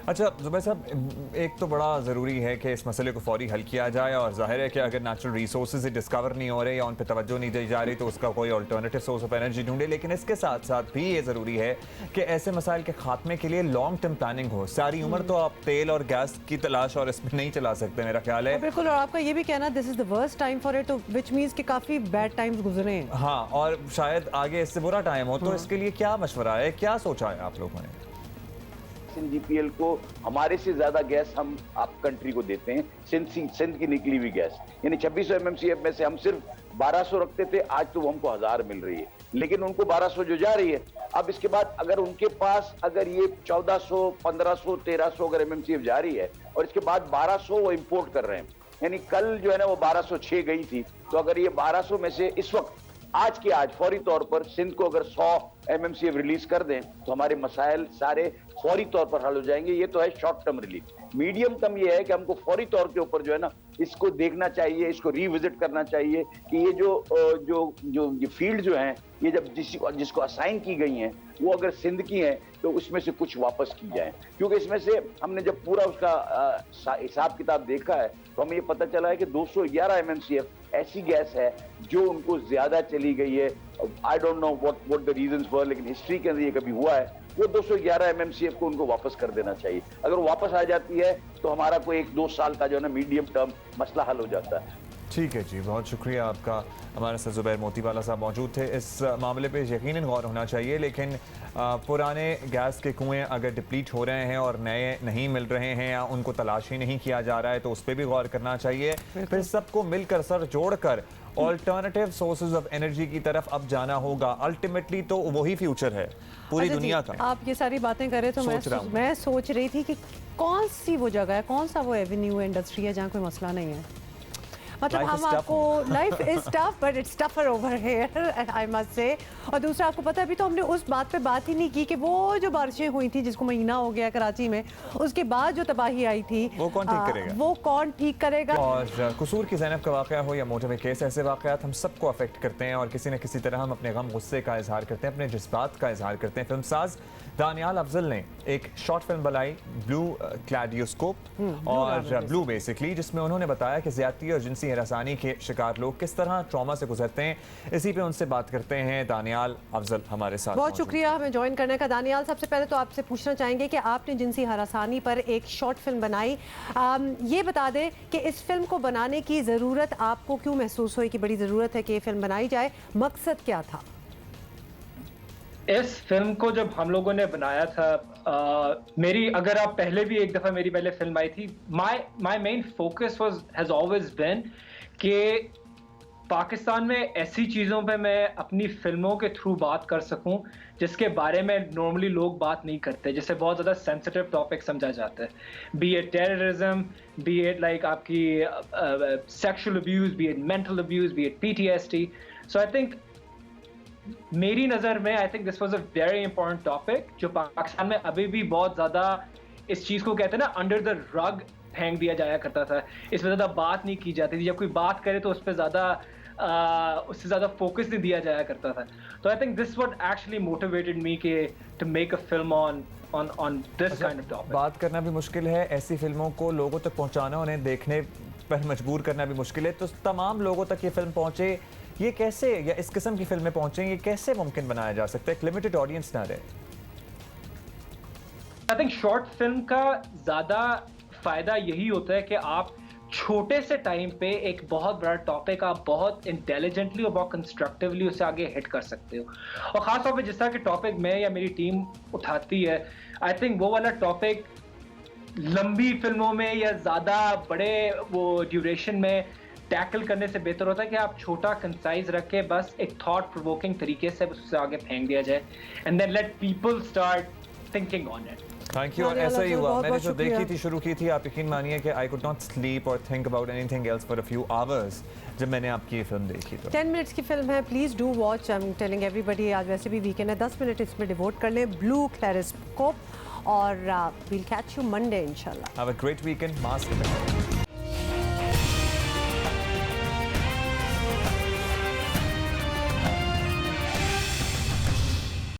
अच्छा जुबैर साहब, एक तो बड़ा ज़रूरी है कि इस मसले को फौरी हल किया जाए, और जाहिर है कि अगर नेचुरल रिसोर्सेज डिस्कवर नहीं हो रहे या उन पर तवज्जो नहीं दी जा रही तो उसका कोई अल्टरनेटिव सोर्स ऑफ एनर्जी ढूंढे। लेकिन इसके साथ साथ भी ये ज़रूरी है कि ऐसे मसाइल के खात्मे के लिए लॉन्ग टर्म प्लानिंग हो। सारी उम्र तो आप तेल और गैस की तलाश और इसमें नहीं चला सकते, मेरा ख्याल है। बिल्कुल, और आपका ये भी कहना this is the worst time for it, which means कि काफ़ी बैड टाइम्स गुजरे हैं। हाँ, और शायद आगे इससे बुरा टाइम हो, तो इसके लिए क्या मशवरा है, क्या सोचा है आप लोगों ने? NGPL को हमारे से ज्यादा गैस हम आप कंट्री को देते हैं, सिंध की निकली हुई गैस, यानी 2600 MMCF में से हम सिर्फ 1200 रखते थे, आज तो वो हमको 1000 मिल रही है, लेकिन उनको 1200 जो जा रही है। अब इसके बाद अगर उनके पास अगर ये 1400, 1500, 1300 अगर MMCF जा रही है और इसके बाद 1200 वो इंपोर्ट कर रहे हैं, यानी कल जो है ना वो 1206 गई थी, तो अगर ये 1200 में से इस वक्त आज के आज फौरी तौर पर सिंध को अगर 100 MMCF रिलीज कर दें तो हमारे मसाइल सारे फौरी तौर पर हल हो जाएंगे। ये तो है short term relief. Medium term ये है कि हमको फौरी तौर के ऊपर जो है ना इसको देखना चाहिए, इसको रिविजिट करना चाहिए कि ये जो फील्ड जो हैं, ये जब जिसको असाइन की गई हैं वो अगर सिंध की हैं तो उसमें से कुछ वापस की जाए, क्योंकि इसमें से हमने जब पूरा उसका हिसाब किताब देखा है तो हमें ये पता चला है कि 211 MMCF ऐसी गैस है जो उनको ज्यादा चली गई है। I don't know what the reasons were, लेकिन हिस्ट्री के अंदर ये कभी हुआ है। वो 211 MMCF को उनको वापस कर देना चाहिए। अगर वापस आ जाती है तो हमारा कोई 1-2 साल का जो है ना मीडियम टर्म मसला हल हो जाता है। ठीक है जी, बहुत शुक्रिया आपका। हमारे साथ जुबैर मोतीवाला साहब मौजूद थे। इस मामले पे यकीनन गौर होना चाहिए, लेकिन पुराने गैस के कुएं अगर डिप्लीट हो रहे हैं और नए नहीं मिल रहे हैं या उनको तलाश ही नहीं किया जा रहा है तो उस पर भी गौर करना चाहिए। फिर सबको मिलकर सर जोड़कर ऑल्टरनेटिव सोर्सेज ऑफ एनर्जी की तरफ अब जाना होगा। अल्टीमेटली तो वही फ्यूचर है पूरी दुनिया का। आप ये सारी बातें कर रहे तो मैं सोच रही थी कि कौन सी वो जगह है, कौन सा वो एवेन्यू है, इंडस्ट्री है जहाँ कोई मसला नहीं है। मतलब हम आपको life is tough but it's tougher over here I must say. और दूसरा आपको पता है अभी तो हमने उस बात पे बात ही नहीं की कि वो जो बारिशें हुई थी जिसको महीना हो गया कराची में, उसके बाद जो तबाही आई थी वो कौन ठीक करेगा? वो कौन ठीक करेगा? और कसूर की ज़ैनब का वाक़या हो या मोटरवे केस, ऐसे वाक़यात हम सबको अफेक्ट करते हैं और किसी न किसी तरह हम अपने गम गुस्से का इजहार करते हैं, अपने जज्बात का इजहार करते हैं। फिल्मसाज दानियाल अफजल ने एक शॉर्ट फिल्म बनाई ब्लू क्लैडियोस्कोप और ब्लू बेसिकली, जिसमें उन्होंने बताया कि ज़्यादती और जिनसी हरासानी के शिकार लोग किस तरह ट्रॉमा से गुजरते हैं। इसी पे उनसे बात करते हैं। दानियाल अफजल हमारे साथ। बहुत शुक्रिया हमें ज्वाइन करने का। दानियाल, सबसे पहले तो आपसे पूछना चाहेंगे कि आपने जिनसी हरासानी पर एक शॉर्ट फिल्म बनाई, ये बता दें कि इस फिल्म को बनाने की ज़रूरत आपको क्यों महसूस हुई कि बड़ी ज़रूरत है कि ये फिल्म बनाई जाए, मकसद क्या था? इस फिल्म को जब हम लोगों ने बनाया था, मेरी अगर आप पहले भी एक दफ़ा मेरी पहले फिल्म आई थी, my main focus has always been कि पाकिस्तान में ऐसी चीज़ों पे मैं अपनी फिल्मों के थ्रू बात कर सकूं जिसके बारे में नॉर्मली लोग बात नहीं करते, जिससे बहुत ज़्यादा सेंसिटिव टॉपिक समझा जाता है, be it terrorism, be it like आपकी sexual abuse, be it mental abuse, be it PTSD। So I think मेरी नज़र में I think this was a very important topic जो पाकिस्तान में अभी भी बहुत ज़्यादा इस चीज़ को कहते हैं ना अंडर द रग फेंक दिया जाया करता था, इस पर ज़्यादा बात नहीं की जाती थी, जब कोई बात करे तो उस पर उससे ज़्यादा फोकस नहीं दिया जाया करता था। तो I think this what actually motivated me के to make a film on this kind of topic. बात करना भी मुश्किल है, ऐसी फिल्मों को लोगों तक पहुंचाना, उन्हें देखने पर मजबूर करना भी मुश्किल है। तो तमाम लोगों तक ये फिल्म पहुंचे, ये कैसे, या इस किस्म की फिल्में पहुंचे, ये कैसे मुमकिन बनाया जा सकता है, एक लिमिटेड ऑडियंस ना रहे? आई थिंक शॉर्ट फिल्म का ज़्यादा फ़ायदा यही होता है कि आप छोटे से टाइम पे एक बहुत बड़ा टॉपिक आप बहुत इंटेलिजेंटली और बहुत कंस्ट्रक्टिवली उसे आगे हिट कर सकते हो। और ख़ास तौर पे जिस तरह के टॉपिक मैं या मेरी टीम उठाती है, आई थिंक वो वाला टॉपिक लंबी फिल्मों में या ज़्यादा बड़े वो ड्यूरेशन में टैकल करने से बेहतर होता है कि आप छोटा कंसाइज रख के बस एक थॉट प्रोवोकिंग तरीके से उससे आगे फेंक दिया जाए and then let people start thinking on it. Thank you. और ऐसा ही हुआ, मैंने जो देखी थी, शुरू की थी, आप यकीन मानिए कि आई कुड नॉट स्लीप और think about anything else for a few hours जब मैंने आपकी ये फिल्म देखी। तो 10 मिनट्स की फिल्म है, please do watch. I am telling everybody, आज वैसे भी वीकेंड है, 10 मिनट इसमें डिवोट कर लें। ब्लू क्लैरिस्कोप, और वील कैच यू मंडे इंशाल्लाह। Have a great weekend. Mask